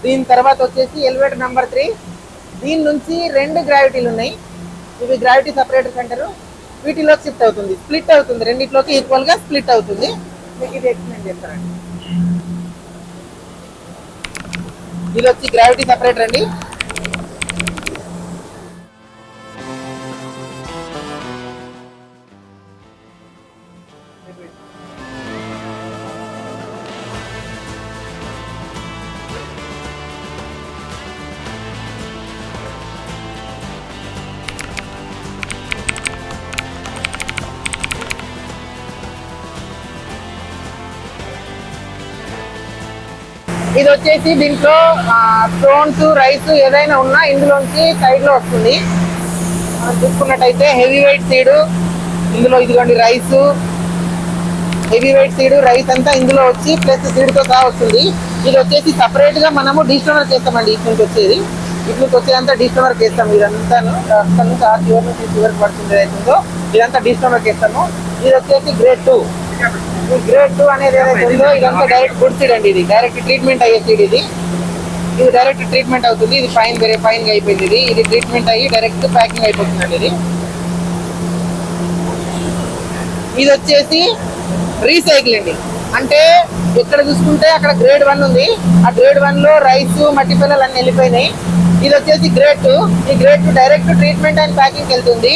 దీని తర్వాత వచ్చేసి ఎలివేటర్ నెంబర్ 3. దీని నుంచి 2 గ్రావిటీలు ఉన్నాయి. ఇవి గ్రావిటీ సపరేటర్స్ అంటారు. వీటిలోకి షిఫ్ట్ అవుతుంది, స్ప్లిట్ అవుతుంది, రెండిట్లోకి ఈక్వల్ గా స్ప్లిట్ అవుతుంది. మీకు ఇది ఎక్స్ప్లెయిన్ చేస్తారండి. ఇది వచ్చి గ్రావిటీ సపరేటర్ అండి. ఇది వచ్చేసి దీంట్లో స్టోన్స్, రైస్ ఏదైనా ఉన్నా ఇందులోంచి సైడ్ లో వస్తుంది. మనం చూసుకున్నట్టయితే హెవీ వెయిట్ సీడ్ ఇందులో, ఇదిగోండి rice, heavy weight seed, rice అంతా ఇందులో వచ్చి ప్లస్ సీడ్ తో సహా వస్తుంది. ఇది వచ్చేసి సపరేట్ గా మనము డిస్టోనర్ చేస్తామండి. ఇటు నుంచి వచ్చేదంతా డిస్టోనర్ చేస్తాము. ఇదంతాను అక్కడ నుంచి ఆ చివరి నుంచి చివరికి పడుతుంది అవుతుందో ఇదంతా డిస్టోనర్ చేస్తాము. ఇది వచ్చేసి గ్రేడ్ 2. ఈ గ్రేడ్ 2 అనేది ఏదైతే ఉందో ఇదంతా డైరెక్ట్ గుడ్ సీడ్ అండి. ఇది డైరెక్ట్ ట్రీట్మెంట్ అయ్యే సీడ్. ఇది డైరెక్ట్ ట్రీట్మెంట్ అవుతుంది. ఇది ఫైన్ వేరే ఫైన్ గా అయిపోయింది. ఇది ట్రీట్మెంట్ అయ్యి డైరెక్ట్ ప్యాకింగ్ అయిపోతుందండి. ఇది వచ్చేసి రీసైకిల్ అండి. అంటే ఎక్కడ చూసుకుంటే అక్కడ గ్రేడ్ 1 ఉంది. ఆ గ్రేడ్ 1 లో రైస్, మట్టి పిల్లలు అన్ని వెళ్ళిపోయినాయి. ఇది వచ్చేసి గ్రేడ్ 2. ఈ grade 2 direct treatment and packing వెళ్తుంది.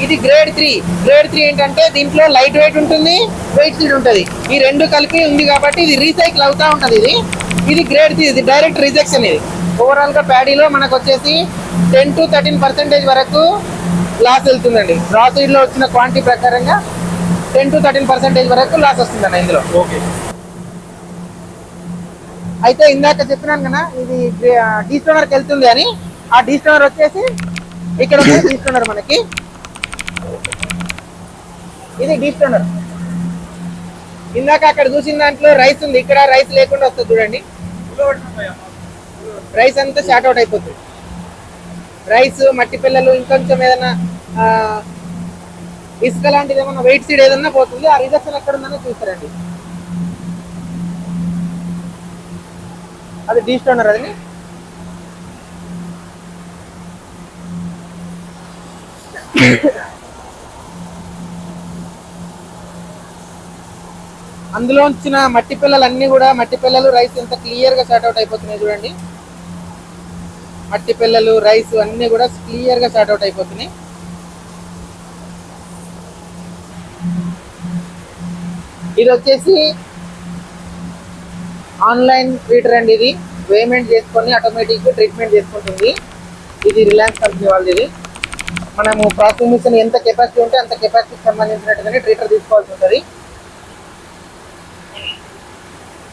ఇది గ్రేడ్ 3. గ్రేడ్ 3 ఏంటంటే దీంట్లో లైట్ వెయిట్ ఉంటుంది, వెయిట్ సీడ్ ఉంటుంది. ఈ 2 కలిపి ఉంది కాబట్టి ఇది రీసైకిల్ అవుతా ఉంటుంది. ఇది గ్రేడ్ 3. ఇది డైరెక్ట్ రిజెక్షన్. ఇది ఓవరాల్ గా ప్యాడీలో మనకు వచ్చేసి 10 to 13% వరకు లాస్ వెళ్తుందండి. రా సీడ్ లో వచ్చిన క్వాంటిటీ ప్రకారంగా 10 to 13% వరకు లాస్ వస్తుందండి ఇందులో. అయితే ఇందాక చెప్పినాను కదా ఇది డీస్టోనర్కి వెళ్తుంది అని. ఆ డీస్టోనర్ వచ్చేసి ఇక్కడ డీస్టోనర్ మనకి ఇది డీప్ టోనర్. ఇందాక అక్కడ చూసిన దాంట్లో రైస్ ఉంది, ఇక్కడ రైస్ లేకుండా వస్తుంది చూడండి. రైస్ అంతా షార్ట్ అవుట్ అయిపోతుంది. రైస్, మట్టి పిల్లలు, ఇంకొంచెం ఏదైనా ఇసుక లాంటిది ఏమన్నా వెయిట్ సీడ్ ఏదన్నా పోతుంది. ఆ రిజక్షన్ ఎక్కడ ఉందని చూస్తారండి. అది డీప్ టోనర్. అది అందులో వచ్చిన మట్టి పిల్లలు అన్ని కూడా, మట్టి పిల్లలు రైస్ ఎంత క్లియర్ గా షార్ట్ అవుట్ అయిపోతున్నాయి చూడండి. మట్టి పిల్లలు, రైస్ అన్ని కూడా క్లియర్ గా షార్ట్ అవుట్ అయిపోతున్నాయి. ఇది వచ్చేసి ఆన్లైన్ ట్రీటర్ అండి. ఇది పేమెంట్ చేసుకొని ఆటోమేటిక్ ట్రీట్మెంట్ చేసుకుంటుంది. ఇది రిలయన్స్ కంపెనీ వాళ్ళది. ఇది మనము ప్రాసెసింగ్ మిషన్ ఎంత కెపాసిటీ ఉంటే అంత కెపాసిటీకి సంబంధించినట్టుగానే ట్రీటర్ తీసుకోవాల్సి ఉంటుంది.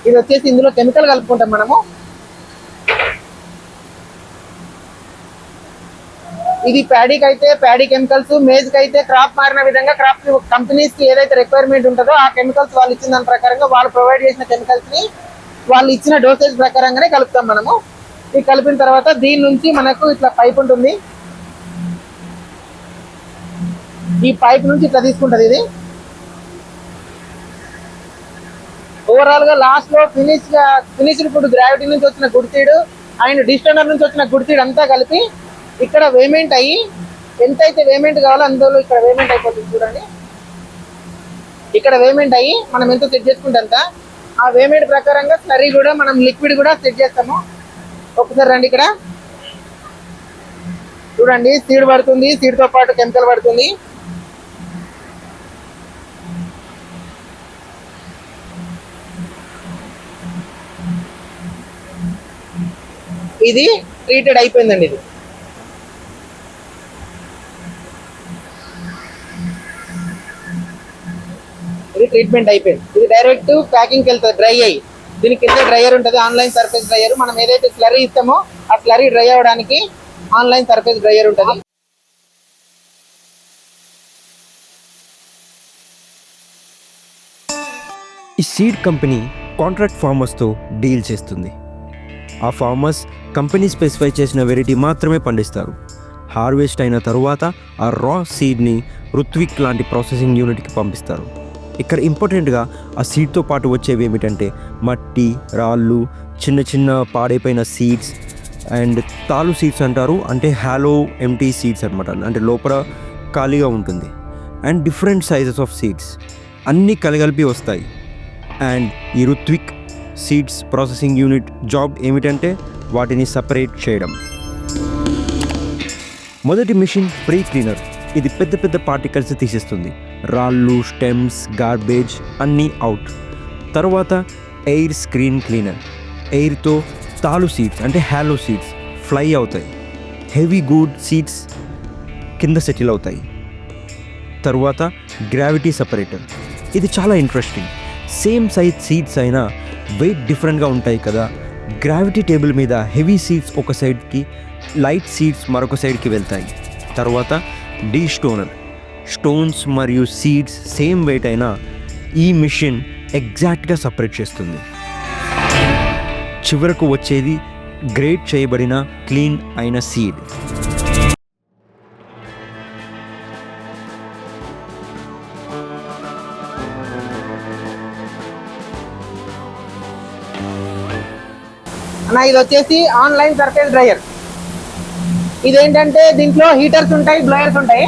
ఇది వచ్చేసి ఇందులో కెమికల్ కలుపుకుంటాం మనము. ఇది ప్యాడీకి అయితే ప్యాడీ కెమికల్స్, మేజ్కి అయితే క్రాప్ మారిన విధంగా క్రాప్ కంపెనీస్ కి ఏదైతే రిక్వైర్మెంట్ ఉంటుందో ఆ కెమికల్స్ వాళ్ళు ఇచ్చిన దాని ప్రకారంగా, వాళ్ళు ప్రొవైడ్ చేసిన కెమికల్స్ ని వాళ్ళు ఇచ్చిన డోసేజ్ ప్రకారంగానే కలుపుతాం మనము. ఇది కలిపిన తర్వాత దీని నుంచి మనకు ఇట్లా పైప్ ఉంటుంది. ఈ పైప్ నుంచి ఇట్లా తీసుకుంటది. ఇది ఓవరాల్ గా లాస్ట్ లో ఫినిష్డ్ ఫుడ్, గ్రావిటీ నుంచి వచ్చిన గుడ్ సీడ్ అండ్ డిస్టనర్ నుంచి వచ్చిన గుడ్ సీడ్ అంతా కలిపి ఇక్కడ వేమెంట్ అయ్యి ఎంతైతే వేమెంట్ కావాలో అందులో ఇక్కడ వేమెంట్ అయిపోతుంది చూడండి. ఇక్కడ వేమెంట్ అయ్యి మనం ఎంత సెట్ చేసుకుంటే అంత, ఆ వేమెంట్ ప్రకారంగా స్లరీ కూడా మనం లిక్విడ్ కూడా సెట్ చేస్తాము. ఒకసారి రండి, ఇక్కడ చూడండి. సీడ్ పడుతుంది, సీడ్ తో పాటు కెమికల్ పడుతుంది. ఇది ట్రీటెడ్ అయిపోయిందండి. ఇది ట్రీట్మెంట్ అయిపోయింది. ఇది డైరెక్ట్ ప్యాకింగ్కి వెళ్తుంది డ్రై అయ్యి. దీని కింద డ్రైయర్ ఉంటుంది, ఆన్లైన్ సర్ఫేస్ డ్రైయర్. మనం ఏదైతే స్లరీ ఇస్తామో ఆ స్లరీ డ్రై అవ్వడానికి ఆన్లైన్ సర్ఫేస్ డ్రైయర్ ఉంటుంది. ఈ సీడ్ కంపెనీ కాంట్రాక్ట్ ఫార్మర్స్తో డీల్ చేస్తుంది. ఆ ఫార్మర్స్ కంపెనీ స్పెసిఫై చేసిన వెరైటీ మాత్రమే పండిస్తారు. హార్వెస్ట్ అయిన తరువాత ఆ రా సీడ్ని రుత్విక్ లాంటి ప్రాసెసింగ్ యూనిట్కి పంపిస్తారు. ఇక్కడ ఇంపార్టెంట్గా ఆ సీడ్తో పాటు వచ్చేవి ఏమిటంటే మట్టి, రాళ్ళు, చిన్న చిన్న పాడైపోయిన సీడ్స్ అండ్ తాలు సీడ్స్ అంటారు. అంటే హాలో ఎంటీ సీడ్స్ అనమాట, అంటే లోపల ఖాళీగా ఉంటుంది. And different sizes of seeds అన్నీ కలిపి వస్తాయి. అండ్ ఈ Ruthvik seeds processing unit job ఏమిటంటే వాటిని సపరేట్ చేయడం. మొదటి మిషన్ ప్రీ క్లీనర్. ఇది పెద్ద పెద్ద పార్టికల్స్ తీసేస్తుంది. రాళ్ళు, స్టెమ్స్, గార్బేజ్ అన్నీ అవుట్. తర్వాత ఎయిర్ స్క్రీన్ క్లీనర్. ఎయిర్తో తాలు సీడ్స్ అంటే హాలో సీడ్స్ ఫ్లై అవుతాయి. హెవీ గుడ్ సీడ్స్ కింద సెటిల్ అవుతాయి. తర్వాత గ్రావిటీ సపరేటర్. ఇది చాలా ఇంట్రెస్టింగ్. సేమ్ సైజ్ సీడ్స్ అయినా వెయిట్ డిఫరెంట్గా ఉంటాయి కదా. గ్రావిటీ టేబుల్ మీద హెవీ సీడ్స్ ఒక సైడ్కి, లైట్ సీడ్స్ మరొక సైడ్కి వెళ్తాయి. తర్వాత డీ స్టోనర్. స్టోన్స్ మరియు సీడ్స్ సేమ్ వెయిట్ అయినా ఈ మిషన్ ఎగ్జాక్ట్గా సపరేట్ చేస్తుంది. చివరకు వచ్చేది గ్రేడ్ చేయబడిన క్లీన్ అయిన సీడ్. అన్న ఇది వచ్చేసి ఆన్లైన్ సర్ఫేస్ డ్రైయర్. ఇదేంటంటే దీంట్లో హీటర్స్ ఉంటాయి, బ్లోయర్స్ ఉంటాయి.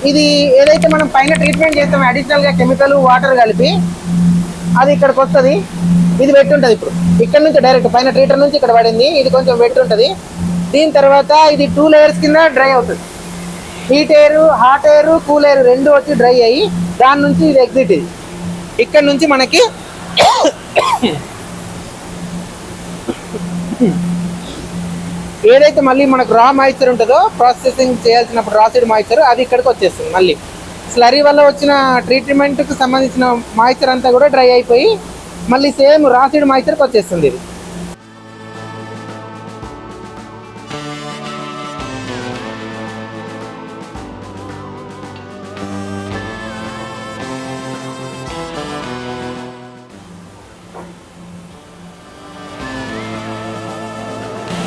ఇది ఏదైతే మనం పైన ట్రీట్మెంట్ చేస్తామో అడిషనల్గా కెమికల్, వాటర్ కలిపి అది ఇక్కడికి వస్తుంది. ఇది వెట్ ఉంటుంది. ఇప్పుడు ఇక్కడ నుంచి డైరెక్ట్ పైన ట్రీటర్ నుంచి ఇక్కడ పడింది. ఇది కొంచెం వెట్ ఉంటుంది. దీని తర్వాత ఇది 2 లేయర్స్ కింద డ్రై అవుతుంది. Heat air, hot air, cool air రెండు వచ్చి డ్రై అయ్యి దాని నుంచి ఇది ఎగ్జిట్. ఇది ఇక్కడ నుంచి మనకి ఏదైతే మళ్ళీ మనకు రా మాయిశ్చర్ ఉంటుందో ప్రాసెసింగ్ చేయాల్సినప్పుడు రా సీడ్ మాయిశ్చర్ అది ఇక్కడికి వచ్చేస్తుంది. మళ్ళీ స్లరీ వల్ల వచ్చిన ట్రీట్మెంట్కి సంబంధించిన మాయిశ్చర్ అంతా కూడా డ్రై అయిపోయి మళ్ళీ సేమ్ రా సీడ్ మాయిశ్చర్కి వచ్చేస్తుంది. ఇది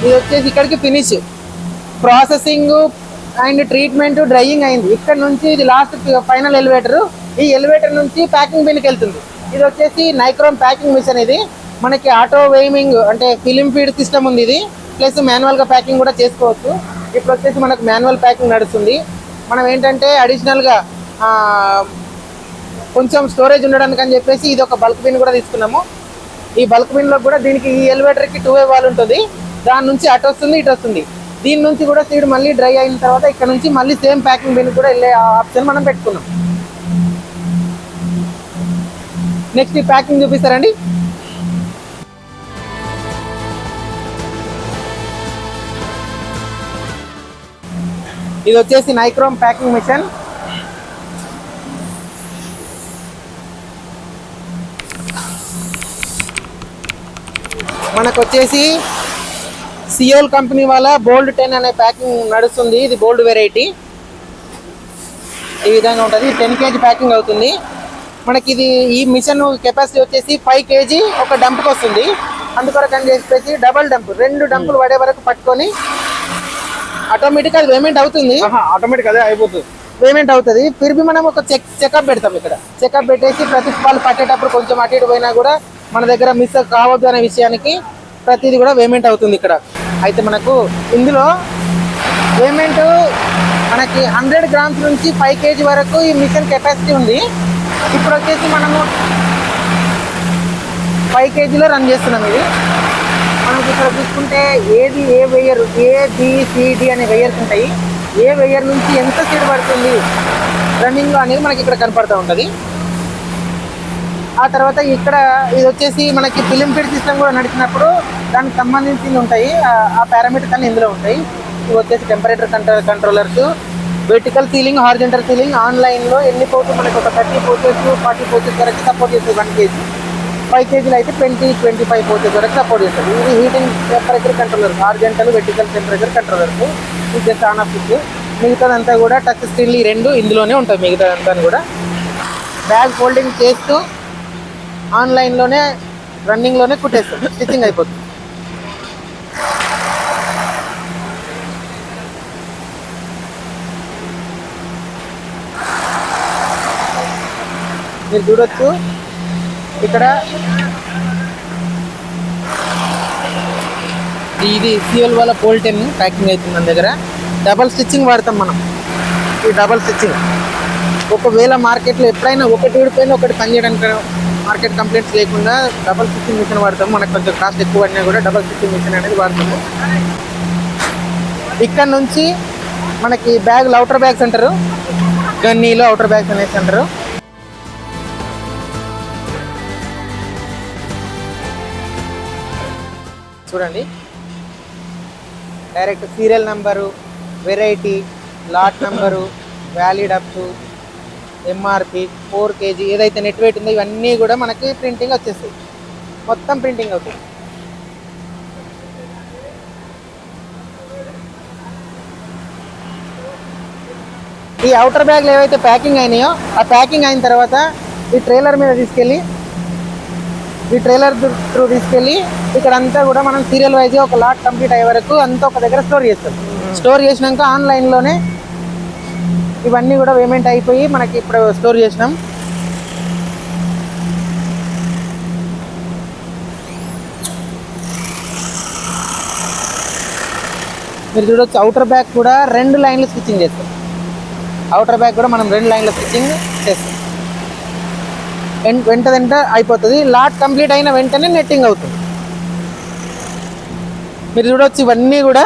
ఇది వచ్చేసి ఇక్కడికి finish, processing and treatment, drying అయింది. ఇక్కడ నుంచి ఇది లాస్ట్ ఫైనల్ ఎలివేటర్. ఈ ఎలివేటర్ నుంచి ప్యాకింగ్ బిన్కి వెళ్తుంది. ఇది వచ్చేసి నైక్రోమ్ ప్యాకింగ్ మిషన్. ఇది మనకి ఆటో వేయింగ్ అంటే ఫిలిం ఫీడ్ సిస్టమ్ ఉంది ఇది, ప్లస్ మాన్యువల్గా ప్యాకింగ్ కూడా చేసుకోవచ్చు. ఇప్పుడు వచ్చేసి మనకు మాన్యువల్ ప్యాకింగ్ నడుస్తుంది. మనం ఏంటంటే అడిషనల్గా కొంచెం స్టోరేజ్ ఉండడానికి అని చెప్పేసి ఇది ఒక బల్క్ బిన్ కూడా తీసుకున్నాము. ఈ బల్క్ బిన్లో కూడా దీనికి ఈ ఎలివేటర్కి 2-way వాల్ ఉంటుంది. దాని నుంచి అటు వస్తుంది, ఇటు వస్తుంది. దీని నుంచి కూడా సీడ్ మళ్ళీ డ్రై అయిన తర్వాత ఇక్కడ నుంచి మళ్ళీ సేమ్ ప్యాకింగ్ బిన్ కూడా వెళ్ళే ఆప్షన్ మనం పెట్టుకున్నాం. నెక్స్ట్ ఈ ప్యాకింగ్ చూపిస్తారండి. ఇది వచ్చేసి నైక్రోమ్ ప్యాకింగ్ మిషన్. మనకు వచ్చేసి సియోల్ కంపెనీ వాళ్ళ బోల్డ్ 10 అనే ప్యాకింగ్ నడుస్తుంది. ఇది బోల్డ్ వెరైటీ. ఈ విధంగా ఉంటుంది. 10 kg ప్యాకింగ్ అవుతుంది మనకి. ఇది ఈ మిషన్ కెపాసిటీ వచ్చేసి 5 kg ఒక డంప్కి వస్తుంది. అందుకొరకు అని చెప్పేసి డబల్ డంప్, 2 డంపులు పడే వరకు పట్టుకొని ఆటోమేటిక్ అది పేమెంట్ అవుతుంది. ఆటోమేటిక్ అదే అయిపోతుంది, పేమెంట్ అవుతుంది. తిరిగి మనం ఒక చెకప్ పెడతాం. ఇక్కడ చెకప్ పెట్టేసి ప్రతి వాళ్ళు పట్టేటప్పుడు కొంచెం అటు ఇటు పోయినా కూడా మన దగ్గర మిస్ కావద్దు అనే విషయానికి ప్రతిదీ కూడా పేమెంట్ అవుతుంది ఇక్కడ. అయితే మనకు ఇందులో పేమెంట్ మనకి 100 grams నుంచి 5 kg వరకు ఈ మిషన్ కెపాసిటీ ఉంది. ఇప్పుడు వచ్చేసి మనము 5 kgలో రన్ చేస్తున్నాం. ఇది మనకి ఇక్కడ చూసుకుంటే ఏది ఏ వెయ్యర్, ABCD అనే వెయ్యర్స్ ఉంటాయి. ఏ వెయ్యర్ నుంచి ఎంత సీడ్ పడుతుంది రన్నింగ్లో అనేది మనకి ఇక్కడ కనపడుతూ ఉంటుంది. ఆ తర్వాత ఇక్కడ ఇది వచ్చేసి మనకి ఫిలిం ఫీడ్ సిస్టమ్ కూడా నడిచినప్పుడు దానికి సంబంధించింది ఉంటాయి. ఆ పారామీటర్స్ అన్ని ఇందులో ఉంటాయి. ఇవి వచ్చేసి temperature controllers, vertical ceiling, horizontal ceiling. ఆన్లైన్లో ఎన్ని పోతు మనకి ఒక 30 పోచెస్ 40 పోచెస్ వరకు సపోర్ట్ చేస్తుంది. 1 kg 5 kgలు అయితే 20-25 పోచెస్ వరకు సపోర్ట్ చేస్తుంది. ఇది heating temperature controllers, horizontal vertical temperature controllers. ఇది జస్ట్ ఆన్ ఆఫ్ స్విచ్. మిగతాదంతా కూడా టచ్ స్క్రీన్లు ఈ 2 ఇందులోనే ఉంటాయి. మిగతాదంతా కూడా బ్యాగ్ ఫోల్డింగ్ చేస్తూ ఆన్లైన్లోనే రన్నింగ్లోనే కుట్టేస్తాం, స్టిచ్చింగ్ అయిపోతుంది. మీరు చూడొచ్చు ఇక్కడ ఇది సియోల్ వాళ్ళ బోల్ట్ 10 ప్యాకింగ్ అవుతుంది. మన దగ్గర డబల్ స్టిచ్చింగ్ వాడతాం మనం. ఈ డబల్ స్టిచ్చింగ్ ఒకవేళ మార్కెట్లో ఎప్పుడైనా ఒకటి ఊడిపోయినా ఒకటి పనిచేయడానికి మార్కెట్ కంప్లైంట్స్ లేకుండా డబల్ స్టిచ్చింగ్ మిషన్ వాడతాము. మనకు కొంచెం కాస్ట్ ఎక్కువ పడినా కూడా డబల్ స్టిచ్చింగ్ మిషన్ అనేది వాడతాము. ఇక్కడ నుంచి మనకి బ్యాగ్ అవుటర్ బ్యాగ్స్ అంటారు, గన్నీలో అవుటర్ బ్యాగ్స్ అనేసి అంటారు. చూడండి direct serial number, variety, lot number, valid up to MRP, 4 kg ఏదైతే నెట్ వెయిట్ ఉందో ఇవన్నీ కూడా మనకి ప్రింటింగ్ వచ్చేస్తాయి. మొత్తం ప్రింటింగ్ అవుతుంది. ఈ అవుటర్ బ్యాగ్లు ఏవైతే ప్యాకింగ్ అయినాయో ఆ ప్యాకింగ్ అయిన తర్వాత ఈ ట్రైలర్ మీద తీసుకెళ్ళి ఇక్కడ అంతా కూడా మనం సీరియల్ వైజ్గా ఒక లాట్ కంప్లీట్ అయ్యే వరకు అంతా ఒక దగ్గర స్టోర్ చేస్తాం. స్టోర్ చేసినాక ఆన్లైన్లోనే ఇవన్నీ కూడా పేమెంట్ అయిపోయి మనకి ఇప్పుడు స్టోర్ చేసినాం. మీరు చూడొచ్చు అవుటర్ బ్యాగ్ కూడా 2 లైన్లు స్టిచ్చింగ్ చేస్తాం. అవుటర్ బ్యాగ్ కూడా మనం 2 లైన్ల స్టిచ్చింగ్ చేస్తాం. వెంట అయిపోతుంది. లాట్ కంప్లీట్ అయిన వెంటనే నెట్టింగ్ అవుతుంది. మీరు చూడొచ్చు ఇవన్నీ కూడా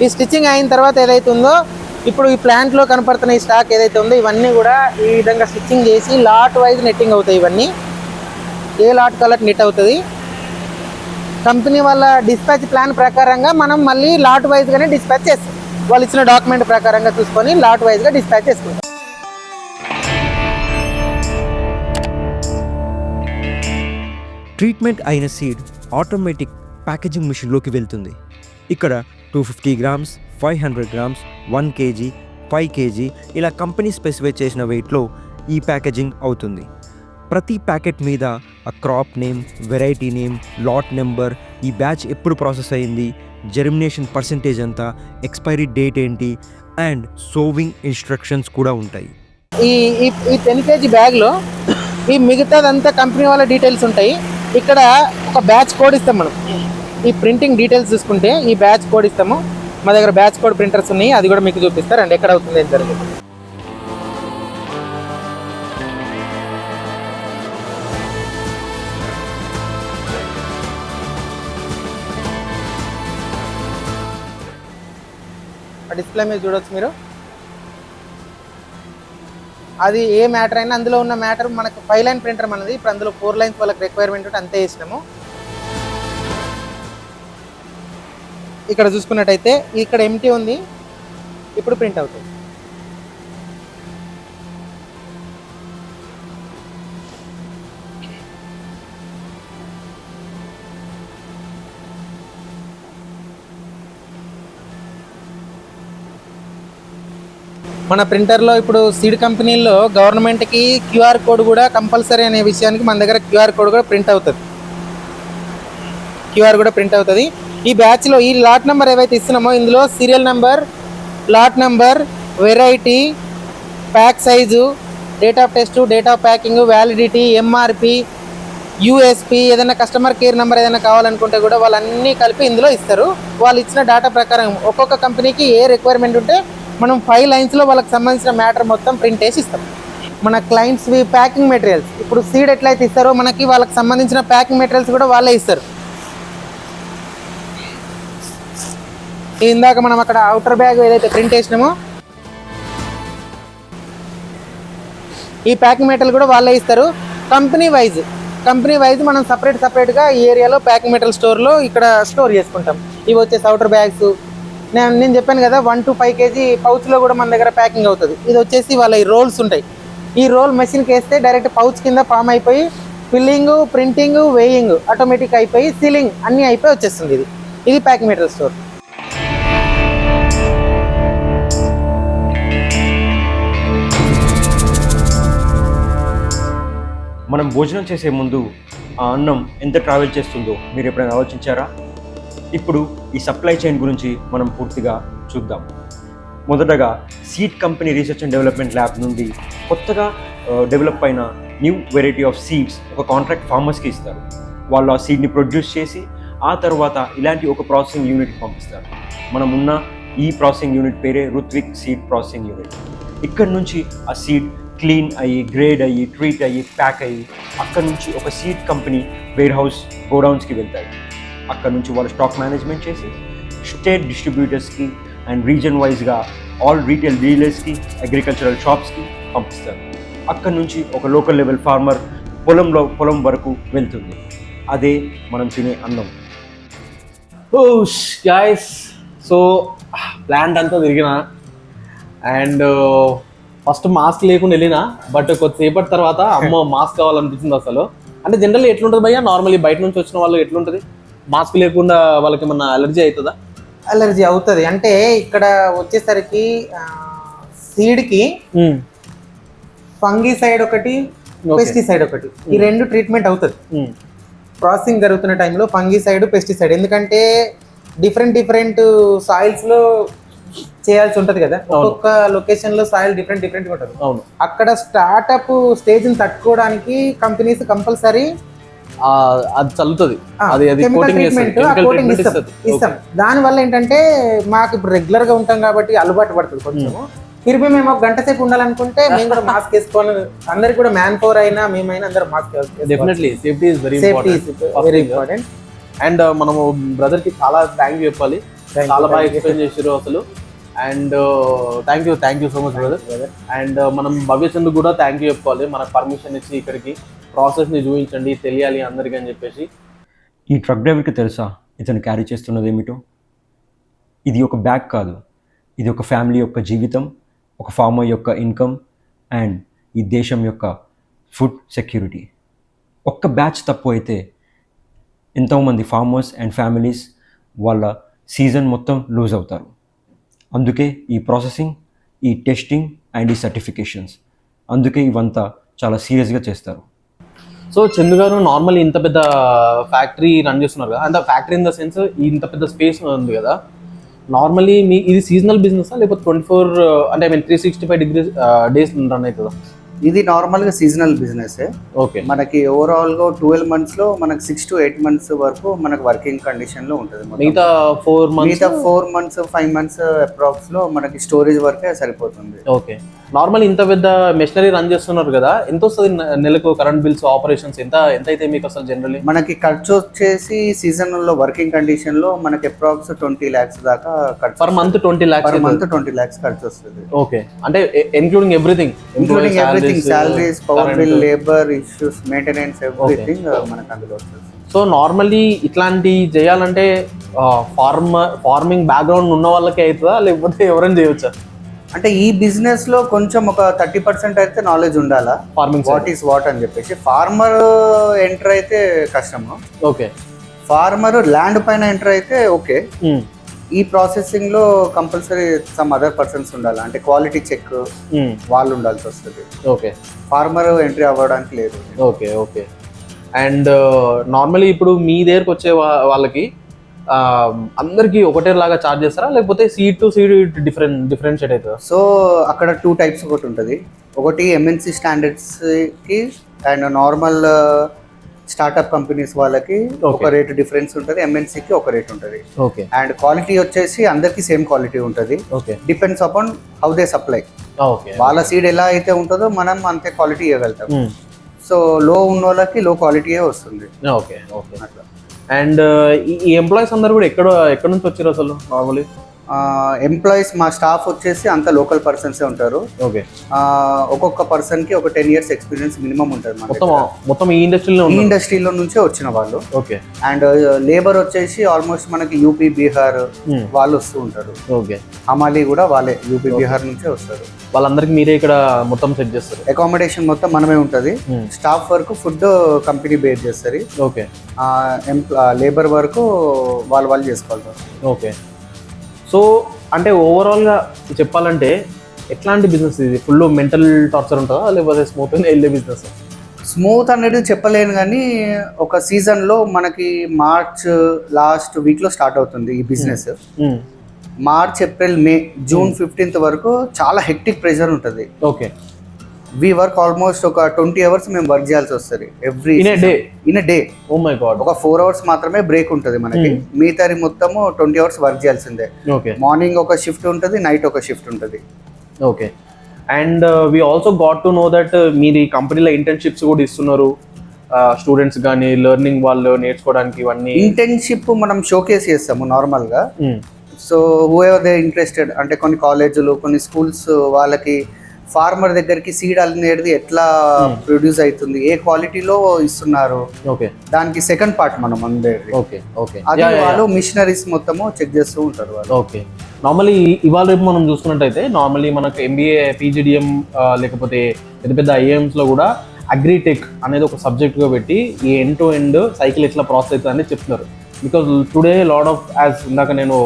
ఈ స్టిచ్చింగ్ అయిన తర్వాత ఏదైతే ఉందో ఇప్పుడు ఈ ప్లాంట్లో కనపడుతున్న ఈ స్టాక్ ఏదైతే ఉందో ఇవన్నీ కూడా ఈ విధంగా స్టిచ్చింగ్ చేసి లాట్ వైజ్ నెట్టింగ్ అవుతాయి. ఇవన్నీ ఏ లాట్ కలర్ నెట్ అవుతుంది. కంపెనీ వాళ్ళ డిస్పాచ్ ప్లాన్ ప్రకారంగా మనం మళ్ళీ లాట్ వైజ్గానే డిస్పాచ్ చేస్తాం. వాళ్ళు ఇచ్చిన డాక్యుమెంట్ ప్రకారంగా చూసుకొని లాట్ వైజ్గా డిస్పాచ్ చేసుకుంటాం. ట్రీట్మెంట్ అయిన సీడ్ ఆటోమేటిక్ ప్యాకేజింగ్ మిషన్లోకి వెళ్తుంది. ఇక్కడ 250 grams, 500 గ్రామ్స్, 1 కేజీ, 5 కేజీ ఇలా కంపెనీ స్పెసిఫై చేసిన వెయిట్లో ఈ ప్యాకేజింగ్ అవుతుంది. ప్రతి ప్యాకెట్ మీద ఆ crop name, variety name, lot number, ఈ బ్యాచ్ ఎప్పుడు ప్రాసెస్ అయింది, జెర్మినేషన్ పర్సెంటేజ్ ఎంత, ఎక్స్పైరీ డేట్ ఏంటి అండ్ సోవింగ్ ఇన్స్ట్రక్షన్స్ కూడా ఉంటాయి. ఈ ఈ ఈ 10 కేజీ బ్యాగ్లో ఈ మిగతాదంతా కంపెనీ వాళ్ళ డీటెయిల్స్ ఉంటాయి. ఇక్కడ ఒక బ్యాచ్ కోడ్ ఇస్తాం మనం. ఈ ప్రింటింగ్ డీటెయిల్స్ చూసుకుంటే ఈ బ్యాచ్ కోడ్ ఇస్తాము. మా దగ్గర బ్యాచ్ కోడ్ ప్రింటర్స్ ఉన్నాయి, అది కూడా మీకు చూపిస్తారు అండ్ ఎక్కడ అవుతుంది ఏం జరుగుతుంది. డిస్ప్లే మీద చూడొచ్చు మీరు. అది ఏ మ్యాటర్ అయినా అందులో ఉన్న మ్యాటర్ మనకు 5 లైన్ ప్రింటర్ మనది. ఇప్పుడు అందులో 4 లైన్స్ వాళ్ళకి రిక్వైర్మెంట్ ఉంటే అంతే ఇచ్చినాము. ఇక్కడ చూసుకున్నట్టయితే ఇక్కడ ఎంటీ ఉంది, ఇప్పుడు ప్రింట్ అవుతుంది. మన ప్రింటర్లో ఇప్పుడు సీడ్ కంపెనీల్లో గవర్నమెంట్కి క్యూఆర్ కోడ్ కూడా కంపల్సరీ అనే విషయానికి మన దగ్గర క్యూఆర్ కోడ్ కూడా ప్రింట్ అవుతుంది. క్యూఆర్ కూడా ప్రింట్ అవుతుంది. ఈ బ్యాచ్లో ఈ లాట్ నెంబర్ ఏవైతే ఇస్తున్నామో ఇందులో serial number, lot number, variety, pack size, date of test, date of packing, validity, MRP, USP, ఏదైనా కస్టమర్ కేర్ నెంబర్ ఏదైనా కావాలనుకుంటే కూడా వాళ్ళన్నీ కలిపి ఇందులో ఇస్తారు. వాళ్ళు ఇచ్చిన డేటా ప్రకారం ఒక్కొక్క కంపెనీకి ఏ రిక్వైర్మెంట్ ఉంటే మనం 5 లైన్స్లో వాళ్ళకి సంబంధించిన మ్యాటర్ మొత్తం ప్రింట్ చేసి ఇస్తాం. మన క్లయింట్స్వి ప్యాకింగ్ మెటీరియల్స్ ఇప్పుడు సీడ్ ఎట్లయితే ఇస్తారో మనకి వాళ్ళకి సంబంధించిన ప్యాకింగ్ మెటీరియల్స్ కూడా వాళ్ళే ఇస్తారు. ఇందాక మనం అక్కడ అవుటర్ బ్యాగ్ ఏదైతే ప్రింట్ చేసినామో ఈ ప్యాకింగ్ మెటీరియల్ కూడా వాళ్ళే ఇస్తారు. కంపెనీ వైజ్ మనం సపరేట్గా ఈ ఏరియాలో ప్యాకింగ్ మెటీరియల్ స్టోర్లో ఇక్కడ స్టోర్ చేసుకుంటాం. ఇవి వచ్చేసి అవుటర్ బ్యాగ్స్. నేను చెప్పాను కదా 1 to 5 కేజీ పౌచ్లో కూడా మన దగ్గర ప్యాకింగ్ అవుతుంది. ఇది వచ్చేసి వాళ్ళ ఈ రోల్స్ ఉంటాయి. ఈ రోల్ మెషిన్కి వేస్తే డైరెక్ట్ పౌచ్ కింద ఫామ్ అయిపోయి ఫిల్లింగ్, ప్రింటింగ్, వేయింగ్ ఆటోమేటిక్ అయిపోయి సీలింగ్ అన్నీ అయిపోయి వచ్చేస్తుంది. ఇది ప్యాకింగ్ మెటీరియల్ స్టోర్. మనం భోజనం చేసే ముందు ఆ అన్నం ఎంత ట్రావెల్ చేస్తుందో మీరు ఎప్పుడైనా ఆలోచించారా? ఇప్పుడు ఈ సప్లై చైన్ గురించి మనం పూర్తిగా చూద్దాం. మొదటగా seed company research and development lab నుండి కొత్తగా డెవలప్ అయిన న్యూ వెరైటీ ఆఫ్ సీడ్స్ ఒక కాంట్రాక్ట్ ఫార్మర్స్కి ఇస్తారు. వాళ్ళు ఆ సీడ్ని ప్రొడ్యూస్ చేసి ఆ తర్వాత ఇలాంటి ఒక ప్రాసెసింగ్ యూనిట్కి పంపిస్తారు. మనం ఉన్న ఈ ప్రాసెసింగ్ యూనిట్ పేరే రుత్విక్ సీడ్ ప్రాసెసింగ్ యూనిట్. ఇక్కడ నుంచి ఆ సీడ్ క్లీన్ అయ్యి, గ్రేడ్ అయ్యి, ట్రీట్ అయ్యి, ప్యాక్ అయ్యి అక్కడ నుంచి ఒక సీడ్ కంపెనీ వేర్ హౌస్, గోడౌన్స్కి వెళ్తాయి. అక్కడ నుంచి వాళ్ళు స్టాక్ మేనేజ్మెంట్ చేసి స్టేట్ డిస్ట్రిబ్యూటర్స్కి అండ్ రీజన్ వైజ్గా ఆల్ రీటైల్ డీలర్స్కి, అగ్రికల్చరల్ షాప్స్కి పంపిస్తారు. అక్కడ నుంచి ఒక లోకల్ లెవెల్ ఫార్మర్ పొలం వరకు వెళ్తుంది. అదే మనం తినే అన్నం. గాయస్, సో ప్లాంట్ అంతా తిరిగిన అండ్ ఫస్ట్ మాస్క్ లేకుండా వెళ్ళినా, బట్ కొద్దిసేపటి తర్వాత అమ్మ మాస్క్ కావాలనిపించింది అసలు. అంటే జనరల్లీ ఎట్లుంటుంది భయ్యా, నార్మల్లీ బయట నుంచి వచ్చిన వాళ్ళు ఎట్లుంటుంది? మాస్క్ లేకుండా వాళ్ళకి ఏమన్నా అలర్జీ అవుతుందా? అలర్జీ అవుతుంది. అంటే ఇక్కడ వచ్చేసరికి సీడ్కి ఫంగిసైడ్ ఒకటి, పెస్టిసైడ్ ఒకటి, ఈ 2 ట్రీట్మెంట్ అవుతుంది ప్రాసెసింగ్ జరుగుతున్న టైంలో. Fungicide, pesticide. ఎందుకంటే డిఫరెంట్ సాయిల్స్లో చేయాల్సి ఉంటుంది కదా. ఒక్కొక్క లొకేషన్లో సాయిల్ డిఫరెంట్ ఉంటుంది. అవును. అక్కడ స్టార్ట్అప్ స్టేజ్ని తట్టుకోవడానికి కంపెనీస్ కంపల్సరీ అది చల్లుతుంది, ఇస్తాం. దానివల్ల ఏంటంటే మాకు ఇప్పుడు రెగ్యులర్ గా ఉంటాం కాబట్టి అలవాటు పడుతుంది కొంచెము. తిరిగి మేము ఒక గంట సేపు ఉండాలనుకుంటే మేము కూడా మాస్క్ వేసుకోవాలి. అందరికి కూడా మ్యాన్ పవర్ అయినా మేమైనా అందరూ మాస్క్ వేసుకోవాలి. Definitely safety is very important. And మనము బ్రదర్ కి చాలా థ్యాంక్ యూ చెప్పాలి, చాలా బాగా ఎక్స్ప్లెయిన్ చేసారు అసలు. And thank you so much brother. And మనం భవ్యచంద్ కూడా థ్యాంక్ యూ చెప్పుకోవాలి, మనకు పర్మిషన్ ఇచ్చి ఇక్కడికి ప్రాసెస్ని చూపించండి, తెలియాలి అందరికీ అని చెప్పేసి. ఈ ట్రక్ డ్రైవర్కి తెలుసా ఇతను క్యారీ చేస్తున్నది ఏమిటో? ఇది ఒక బ్యాగ్ కాదు, ఇది ఒక ఫ్యామిలీ యొక్క జీవితం, ఒక ఫార్మర్ యొక్క ఇన్కమ్ అండ్ ఈ దేశం యొక్క ఫుడ్ సెక్యూరిటీ. ఒక్క బ్యాచ్ తప్పు అయితే ఎంతోమంది ఫార్మర్స్ అండ్ ఫ్యామిలీస్ వాళ్ళ సీజన్ మొత్తం లూజ్ అవుతారు. అందుకే ఈ ప్రాసెసింగ్, ఈ టెస్టింగ్ అండ్ ఈ సర్టిఫికేషన్స్, అందుకే ఇవంతా చాలా సీరియస్గా చేస్తారు. సో చందు గారు, నార్మల్ ఇంత పెద్ద ఫ్యాక్టరీ రన్ చేస్తున్నారు కదా, అంత ఫ్యాక్టరీ ఇన్ ద సెన్స్ ఇంత పెద్ద స్పేస్ ఉంది కదా, నార్మల్లీ మీ ఇది సీజనల్ బిజినెస్ లేకపోతే 24 అంటే 365 డేస్ రన్ అవుతుందా? ఇది నార్మల్గా సీజనల్ బిజినెస్. ఓకే. మనకి ఓవరాల్గా 12 monthsలో మనకి 6 to 8 months వరకు మనకు వర్కింగ్ కండిషన్లో ఉంటుంది. మిగతా 4 months 5 months అప్రాక్స్లో మనకి స్టోరేజ్ వరకే సరిపోతుంది. ఓకే. నార్మల్ ఇంత పెద్ద మెషినరీ రన్ చేస్తున్నారు కదా, ఎంత వస్తుంది నెలకు కరెంట్ బిల్స్, ఆపరేషన్స్ ఎంత అయితే మీకు అసలు జనరల్లీ? మనకి ఖర్చు వచ్చేసి సీజన్లో వర్కింగ్ కండిషన్లో మనకి అప్రాక్స్ 20 lakhs దాకా ఖర్చు. Per month 20 lakhs? Per month 20 lakhs ఖర్చు వస్తుంది. ఓకే. అంటే including everything, salaries, power bill, labour issues, maintenance, everything మనకు అందులో వస్తుంది. సో నార్మల్లీ ఇట్లాంటి చేయాలంటే ఫార్మింగ్ బ్యాక్గ్రౌండ్ ఉన్న వాళ్ళకే అవుతుందా లేకపోతే ఎవరైనా చేయవచ్చా? అంటే ఈ బిజినెస్ లో కొంచెం ఒక 30% అయితే నాలెడ్జ్ ఉండాలా, ఫార్మింగ్ వాట్ ఈస్ వాట్ అని చెప్పేసి. ఫార్మర్ ఎంటర్ అయితే కష్టము. ఓకే. ఫార్మర్ ల్యాండ్ పైన ఎంటర్ అయితే ఓకే. ఈ ప్రాసెసింగ్ లో కంపల్సరీ సమ్ అదర్ పర్సన్స్ ఉండాలి, అంటే క్వాలిటీ చెక్ వాళ్ళు ఉండాల్సి వస్తుంది. ఓకే. ఫార్మర్ ఎంట్రీ అవ్వడానికి లేదు. ఓకే. ఓకే. అండ్ నార్మల్లీ ఇప్పుడు మీ దగ్గరకు వచ్చే వాళ్ళకి అందరికి ఒకటే లాగా చార్జ్ చేస్తారా లేకపోతే సీడ్ టు సీడ్ డిఫరెన్షియేట్ అవుతుందా? సో అక్కడ 2 types ఒకటి ఉంటుంది. ఒకటి MNC స్టాండర్డ్స్కి అండ్ నార్మల్ స్టార్ట్అప్ కంపెనీస్ వాళ్ళకి ఒక రేట్ డిఫరెన్స్ ఉంటుంది, MNCకి ఒక రేట్ ఉంటుంది. ఓకే. అండ్ క్వాలిటీ వచ్చేసి అందరికి సేమ్ క్వాలిటీ ఉంటుంది. Okay. Depends upon how they supply. Okay. వాళ్ళ సీడ్ ఎలా అయితే ఉంటుందో మనం అంతే క్వాలిటీ ఇవ్వగలుగుతాం. సో లో ఉన్న వాళ్ళకి లో క్వాలిటీయే వస్తుంది. ఓకే. ఓకే. అట్లా. అండ్ ఈ ఎంప్లాయీస్ అందరు కూడా ఎక్కడ నుంచి వచ్చారు అసలు నార్మల్లీ? ఎంప్లాయీస్ మా స్టాఫ్ వచ్చేసి అంత లోకల్ పర్సన్సే ఉంటారు. ఓకే. ఒక్కొక్క పర్సన్ కి ఒక 10 years ఎక్స్పీరియన్స్ మినిమం ఉంటుంది. మొత్తం ఈ ఇండస్ట్రీలో నుంచే వచ్చిన వాళ్ళు. ఓకే. అండ్ లేబర్ వచ్చేసి ఆల్మోస్ట్ మనకి యూపీ, బీహార్ వాళ్ళు వస్తూ ఉంటారు. ఓకే. హమాలి కూడా వాళ్ళే యూపీ, బీహార్ నుంచే వస్తారు. వాళ్ళందరికి మీరే ఇక్కడ మొత్తం సెట్ చేస్తారు? అకామిడేషన్ మొత్తం మనమే ఉంటుంది. స్టాఫ్ వరకు ఫుడ్ కంపెనీ బేర్ చేస్తారు. ఓకే. లేబర్ వరకు వాళ్ళు చేసుకోవాలి. ఓకే. సో అంటే ఓవరాల్గా చెప్పాలంటే ఎట్లాంటి బిజినెస్ ఇది? ఫుల్ మెంటల్ టార్చర్ ఉంటుందా లేకపోతే స్మూత్గా వెళ్ళే బిజినెస్? స్మూత్ అనేది చెప్పలేను, కానీ ఒక సీజన్లో మనకి మార్చ్ లాస్ట్ వీక్లో స్టార్ట్ అవుతుంది ఈ business. March, April, May, June 15th వరకు చాలా హెక్టిక్ ప్రెషర్ ఉంటుంది. ఓకే. వి వర్క్ ఆల్మోస్ట్ ఒక 20 hours మేము వర్క్ చేయాల్సి వస్తుంది every in day. Oh my god. ఒక 4 hours మాత్రమే బ్రేక్ ఉంటుంది మనకి. మిగతా మొత్తము 20 hours వర్క్ చేయాల్సిందే. ఓకే. మార్నింగ్ ఒక షిఫ్ట్ ఉంటుంది, నైట్ ఒక షిఫ్ట్ ఉంటుంది. Okay. And we also got to know that మీరు ఈ కంపెనీలో ఇంటర్న్షిప్స్ కూడా ఇస్తున్నారు స్టూడెంట్స్ కానీ లెర్నింగ్ వాళ్ళు నేర్చుకోవడానికి. ఇవన్నీ ఇంటర్న్షిప్ మనం షోకేస్ చేస్తాము నార్మల్గా. So who ever they interested, అంటే కొన్ని కాలేజీలు, కొన్ని స్కూల్స్ వాళ్ళకి ఫార్మర్ దగ్గరికి సీడ్ అనేది ఎట్లా ప్రొడ్యూస్ అవుతుంది, ఏ క్వాలిటీలో ఇస్తున్నారు, ఓకే, దానికి సెకండ్ పార్ట్ మనం అందరి. ఓకే. ఓకే. అది వాళ్ళు మిషనరీస్ మొత్తము చెక్ చేస్తూ ఉంటారు వాళ్ళు. ఓకే. నార్మల్లీ ఇవాళ రేపు మనం చూసుకున్నట్టయితే నార్మల్లీ మనకు MBA, PGDM లేకపోతే పెద్ద పెద్ద IIMsలో కూడా అగ్రిటెక్ అనేది ఒక సబ్జెక్ట్గా పెట్టి ఈ ఎండ్ టు ఎండ్ సైకిల్ ఎట్లా ప్రాసెస్ అవుతుంది అనేది చెప్తున్నారు. Because today lot of, as ఇందాక నేను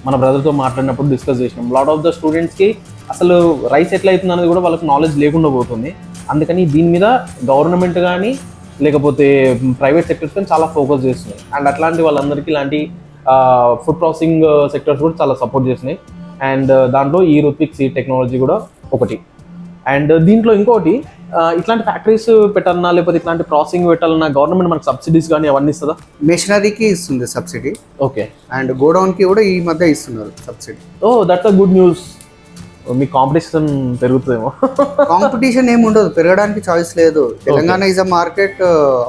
మన బ్రదర్తో మాట్లాడినప్పుడు డిస్కస్ చేసినాం, లాట్ ఆఫ్ ద స్టూడెంట్స్కి అసలు రైస్ ఎట్లా అవుతుంది అనేది కూడా వాళ్ళకి నాలెడ్జ్ లేకుండా పోతుంది. అందుకని దీని మీద గవర్నమెంట్ కానీ లేకపోతే ప్రైవేట్ సెక్టర్స్ కానీ చాలా ఫోకస్ చేస్తున్నాయి. అండ్ అట్లాంటి వాళ్ళందరికీ ఇలాంటి ఫుడ్ ప్రాసెసింగ్ సెక్టర్స్ కూడా చాలా సపోర్ట్ చేస్తున్నాయి. అండ్ దాంట్లో ఈ రుత్విక్ సీడ్ టెక్నాలజీ కూడా ఒకటి. అండ్ దీంట్లో ఇంకోటి, ఇట్లాంటి ఫ్యాక్టరీస్ పెట్టాలన్నా లేకపోతే ఇట్లాంటి ప్రాసెసింగ్ పెట్టాలన్నా గవర్నమెంట్ మనకు సబ్సిడీస్ కానీ అవన్నీ ఇస్తుందా? మెషినరీకి ఇస్తుంది సబ్సిడీ. ఓకే. అండ్ గోడౌన్కి కూడా ఈ మధ్య ఇస్తున్నారు subsidy. Oh, that's a good news. మీ కాంపిటీషన్ పెరుగుతుందేమో. కాంపిటీషన్ ఏమి ఉండదు, పెరగడానికి చాయిస్ లేదు. Telangana is a market.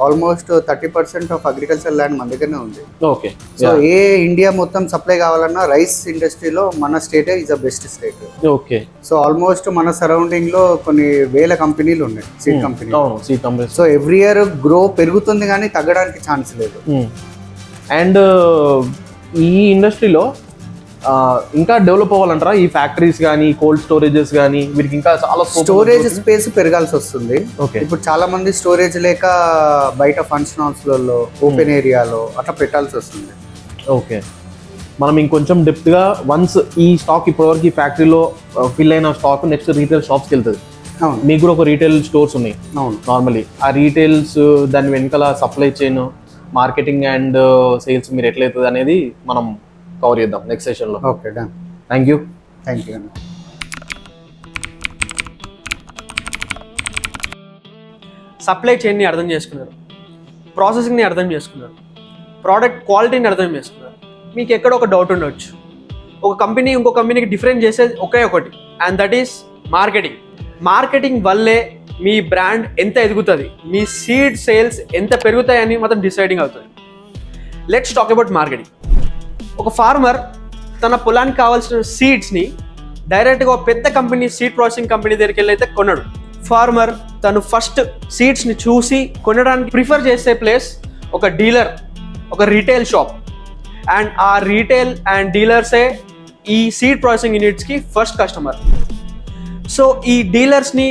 Almost 30% of agriculture land మన దగ్గరనే ఉంది. ఓకే. సో ఏ ఇండియా మొత్తం సప్లై కావాలన్నా రైస్ ఇండస్ట్రీలో మన స్టేటే is a best state. Okay. So almost మన సరౌండింగ్ లో కొన్ని వేల కంపెనీలు ఉన్నాయి, seed company. So every year grow పెరుగుతుంది కానీ తగ్గడానికి ఛాన్స్ లేదు. అండ్ ఈ ఇండస్ట్రీలో ఇంకా డెవలప్ అవ్వాలంటారా? ఈ ఫ్యాక్టరీస్ కానీ కోల్డ్ స్టోరేజెస్ కానీ వీరికి ఇంకా చాలా స్టోరేజ్ స్పేస్ పెరగాల్సి వస్తుంది. ఓకే. ఇప్పుడు చాలా మంది స్టోరేజ్ లేక బయట ఫంక్షన్ హాల్స్లలో, ఓపెన్ ఏరియాలో అట్లా పెట్టాల్సి వస్తుంది. ఓకే. మనం ఇంకొంచెం డెప్త్గా వన్స్ ఈ స్టాక్ ఇప్పటివరకు ఈ ఫ్యాక్టరీలో ఫిల్ అయిన స్టాక్ నెక్స్ట్ రీటైల్ షాప్స్కి వెళ్తుంది. అవును మీకు కూడా ఒక రీటైల్ స్టోర్స్ ఉన్నాయి అవును నార్మలీ. ఆ రీటైల్స్ దాని వెనకాల supply chain, marketing and sales మీరు ఎట్లయితుంది అనేది మనం కవర్ చేద్దాం నెక్స్ట్ సెషన్లో. Okay done. Thank you. Thank you అండి. సప్లై చైన్ని అర్థం చేసుకున్నారు, ప్రాసెసింగ్ని అర్థం చేసుకున్నారు, ప్రోడక్ట్ క్వాలిటీని అర్థం చేసుకున్నారు. మీకు ఎక్కడ ఒక డౌట్ ఉండొచ్చు, ఒక కంపెనీ ఇంకో కంపెనీకి డిఫరెంట్ చేసేది ఒకే ఒకటి, and that is marketing. Marketing వల్లే మీ బ్రాండ్ ఎంత ఎదుగుతుంది, మీ సీడ్ సేల్స్ ఎంత పెరుగుతాయని మాత్రం డిసైడింగ్ అవుతుంది. Let's talk about marketing. ఒక ఫార్మర్ తన పొలానికి కావాల్సిన సీడ్స్ని డైరెక్ట్గా ఒక పెద్ద కంపెనీ, సీడ్ ప్రాసెసింగ్ కంపెనీ దగ్గరికి వెళ్ళి అయితే కొనడు. ఫార్మర్ తను ఫస్ట్ సీడ్స్ని చూసి కొనడానికి ప్రిఫర్ చేసే ప్లేస్ ఒక డీలర్, ఒక రీటైల్ షాప్. అండ్ ఆ రీటైల్ అండ్ డీలర్సే ఈ సీడ్ ప్రాసెసింగ్ యూనిట్స్కి ఫస్ట్ కస్టమర్. సో ఈ డీలర్స్ని,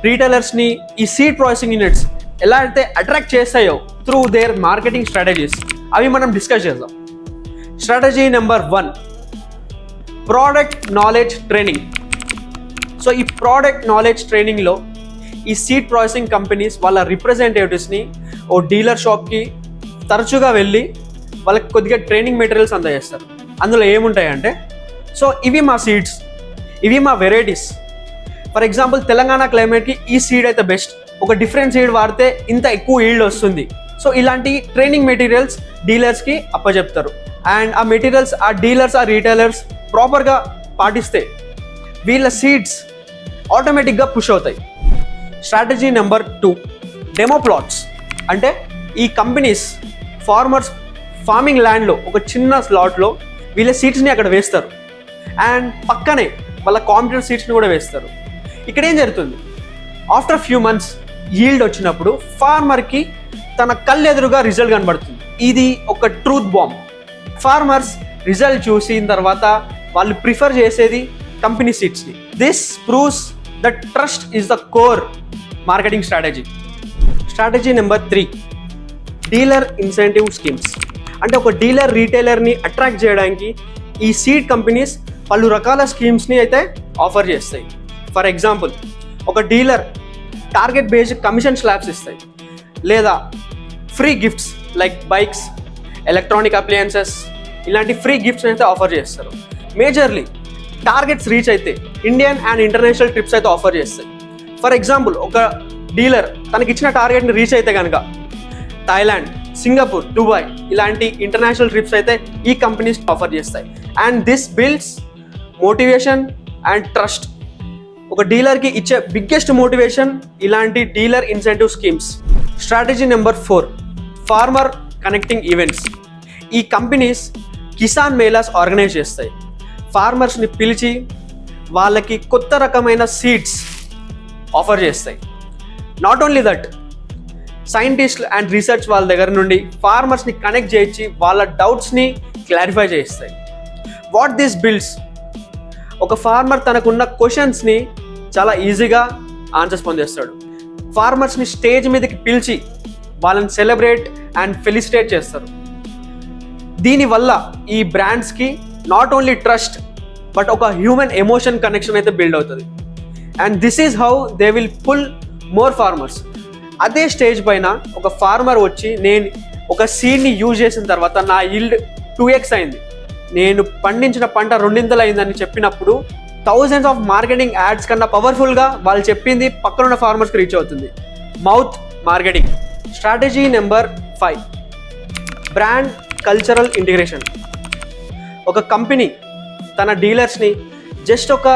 రీటైలర్స్ని ఈ సీడ్ ప్రాసెసింగ్ యూనిట్స్ ఎలా అయితే అట్రాక్ట్ చేస్తాయో త్రూ దేర్ మార్కెటింగ్ స్ట్రాటజీస్, అవి మనం డిస్కస్ చేద్దాం. Strategy number 1, product knowledge training. So ఈ ప్రోడక్ట్ నాలెడ్జ్ ట్రైనింగ్లో ఈ సీడ్ ప్రాసెసింగ్ కంపెనీస్ వాళ్ళ రిప్రజెంటేటివ్స్ని ఓ డీలర్ షాప్కి తరచుగా వెళ్ళి వాళ్ళకి కొద్దిగా ట్రైనింగ్ మెటీరియల్స్ అందజేస్తారు. అందులో ఏముంటాయంటే, సో ఇవి మా సీడ్స్, ఇవి మా వెరైటీస్. ఫర్ ఎగ్జాంపుల్ తెలంగాణ క్లైమేట్కి ఈ సీడ్ అయితే బెస్ట్, ఒక డిఫరెంట్ సీడ్ వాడితే ఇంత ఎక్కువ ఈల్డ్ వస్తుంది. సో ఇలాంటి ట్రైనింగ్ మెటీరియల్స్ డీలర్స్కి అప్పచెప్తారు. అండ్ ఆ మెటీరియల్స్ ఆ డీలర్స్, ఆ రీటైలర్స్ ప్రాపర్గా పాటిస్తే వీళ్ళ సీడ్స్ ఆటోమేటిక్గా పుష్ అవుతాయి. Strategy number 2, demo plots. అంటే ఈ కంపెనీస్ ఫార్మర్స్ ఫార్మింగ్ ల్యాండ్లో ఒక చిన్న స్లాట్లో వీళ్ళ సీడ్స్ని అక్కడ వేస్తారు, అండ్ పక్కనే వాళ్ళ కాంపిటేటివ్ సీడ్స్ని కూడా వేస్తారు. ఇక్కడ ఏం జరుగుతుంది, ఆఫ్టర్ ఫ్యూ మంత్స్ ఈల్డ్ వచ్చినప్పుడు ఫార్మర్కి తన కళ్ళు ఎదురుగా రిజల్ట్ కనబడుతుంది. ఇది ఒక ట్రూత్ బాంబ్. ఫార్మర్స్ రిజల్ట్ చూసిన తర్వాత వాళ్ళు ప్రిఫర్ చేసేది కంపెనీ సీడ్స్ని. This proves that trust is the core marketing strategy. Strategy number 3, dealer incentive schemes. అంటే ఒక డీలర్ రీటైలర్ని అట్రాక్ట్ చేయడానికి ఈ సీడ్ కంపెనీస్ పలు రకాల స్కీమ్స్ని అయితే ఆఫర్ చేస్తాయి. ఫర్ ఎగ్జాంపుల్, ఒక dealer target based commission slabs ఇస్తాయి, లేదా free gifts like bikes, electronic appliances, ఇలాంటి ఫ్రీ గిఫ్ట్స్ అయితే ఆఫర్ చేస్తారు. మేజర్లీ టార్గెట్స్ రీచ్ అయితే ఇండియన్ అండ్ ఇంటర్నేషనల్ ట్రిప్స్ అయితే ఆఫర్ చేస్తాయి. ఫర్ ఎగ్జాంపుల్, ఒక డీలర్ తనకి ఇచ్చిన టార్గెట్ని రీచ్ అయితే కనుక థాయిలాండ్, సింగపూర్, దుబాయ్ ఇలాంటి ఇంటర్నేషనల్ ట్రిప్స్ అయితే ఈ కంపెనీస్ ఆఫర్ చేస్తాయి. And this builds motivation and trust. ఒక డీలర్కి ఇచ్చే బిగ్గెస్ట్ మోటివేషన్ ఇలాంటి dealer incentive schemes. Strategy number 4, farmer connecting events. ఈ కంపెనీస్ కిసాన్ మేళాస్ ఆర్గనైజ్ చేస్తాయి. ఫార్మర్స్ని పిలిచి వాళ్ళకి కొత్త రకమైన సీడ్స్ ఆఫర్ చేస్తాయి. Not only that, scientist and research వాళ్ళ దగ్గర నుండి ఫార్మర్స్ని కనెక్ట్ చేయించి వాళ్ళ డౌట్స్ని క్లారిఫై చేస్తాయి. వాట్ దిస్ బిల్డ్స్, ఒక ఫార్మర్ తనకున్న క్వశ్చన్స్ని చాలా ఈజీగా ఆన్సర్స్ పొందేస్తాడు. ఫార్మర్స్ని స్టేజ్ మీదకి పిలిచి వాళ్ళని సెలబ్రేట్ అండ్ ఫెలిసిటేట్ చేస్తారు. దీనివల్ల ఈ బ్రాండ్స్కి నాట్ ఓన్లీ ట్రస్ట్ బట్ ఒక హ్యూమన్ ఎమోషన్ కనెక్షన్ అయితే బిల్డ్ అవుతుంది. And this is how they will pull more farmers. అదే స్టేజ్ పైన ఒక ఫార్మర్ వచ్చి, నేను ఒక సీడ్ని యూజ్ చేసిన తర్వాత నా ఈల్డ్ 2x అయింది, నేను పండించిన పంట 2x అయిందని చెప్పినప్పుడు థౌజండ్స్ ఆఫ్ మార్కెటింగ్ యాడ్స్ కన్నా పవర్ఫుల్గా వాళ్ళు చెప్పింది పక్కనున్న ఫార్మర్స్కి రీచ్ అవుతుంది. Mouth marketing. Strategy number 5, brand cultural integration. ఒక కంపెనీ తన డీలర్స్ని జస్ట్ ఒక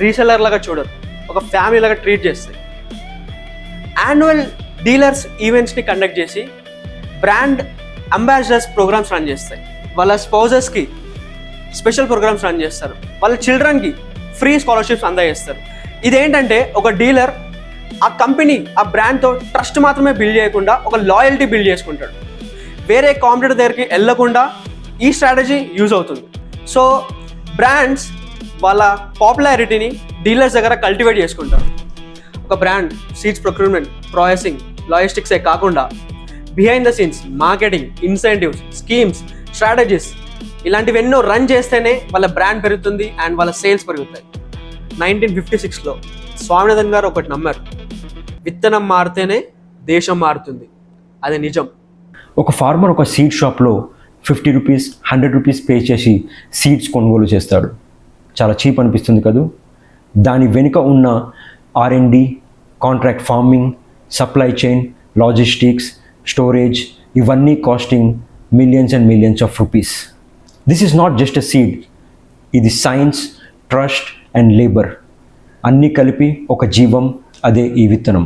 రీసెల్లర్ లాగా చూడరు, ఒక ఫ్యామిలీ లాగా ట్రీట్ చేస్తాయి. యాన్యువల్ డీలర్స్ ఈవెంట్స్ని కండక్ట్ చేసి బ్రాండ్ అంబాసిడర్స్ ప్రోగ్రామ్స్ రన్ చేస్తాయి. వాళ్ళ స్పౌజెస్కి స్పెషల్ ప్రోగ్రామ్స్ రన్ చేస్తారు, వాళ్ళ చిల్డ్రన్కి ఫ్రీ స్కాలర్షిప్స్ అందజేస్తారు. ఇదేంటంటే ఒక డీలర్ ఆ కంపెనీ, ఆ బ్రాండ్తో ట్రస్ట్ మాత్రమే బిల్డ్ చేయకుండా ఒక లాయల్టీ బిల్డ్ చేసుకుంటాడు. వేరే కాంపిటీటర్ దగ్గరికి వెళ్ళకుండా ఈ స్ట్రాటజీ యూజ్ అవుతుంది. సో బ్రాండ్స్ వాళ్ళ పాపులారిటీని డీలర్స్ దగ్గర కల్టివేట్ చేసుకుంటారు. ఒక బ్రాండ్ సీడ్స్ ప్రొక్యూర్మెంట్, ప్రాసెసింగ్, లాజిస్టిక్సే కాకుండా behind the scenes marketing, incentives, schemes, strategies ఇలాంటివి ఎన్నో రన్ చేస్తేనే వాళ్ళ బ్రాండ్ పెరుగుతుంది అండ్ వాళ్ళ సేల్స్ పెరుగుతాయి. 1956లో స్వామినాథన్ గారు ఒకటి నమ్మారు, విత్తనం మారితేనే దేశం మారుతుంది. అది నిజం. ఒక ఫార్మర్ ఒక సీడ్ షాప్లో 50 రూపీస్ 100 రూపీస్ పే చేసి సీడ్స్ కొనుగోలు చేస్తాడు. చాలా చీప్ అనిపిస్తుంది కదూ. దాని వెనుక ఉన్న R&D, contract farming, supply chain, logistics, storage ఇవన్నీ costing millions and millions of rupees. This is not just a seed, ఇది సైన్స్, ట్రస్ట్ అండ్ లేబర్ అన్నీ కలిపి ఒక జీవం, అదే ఈ విత్తనం.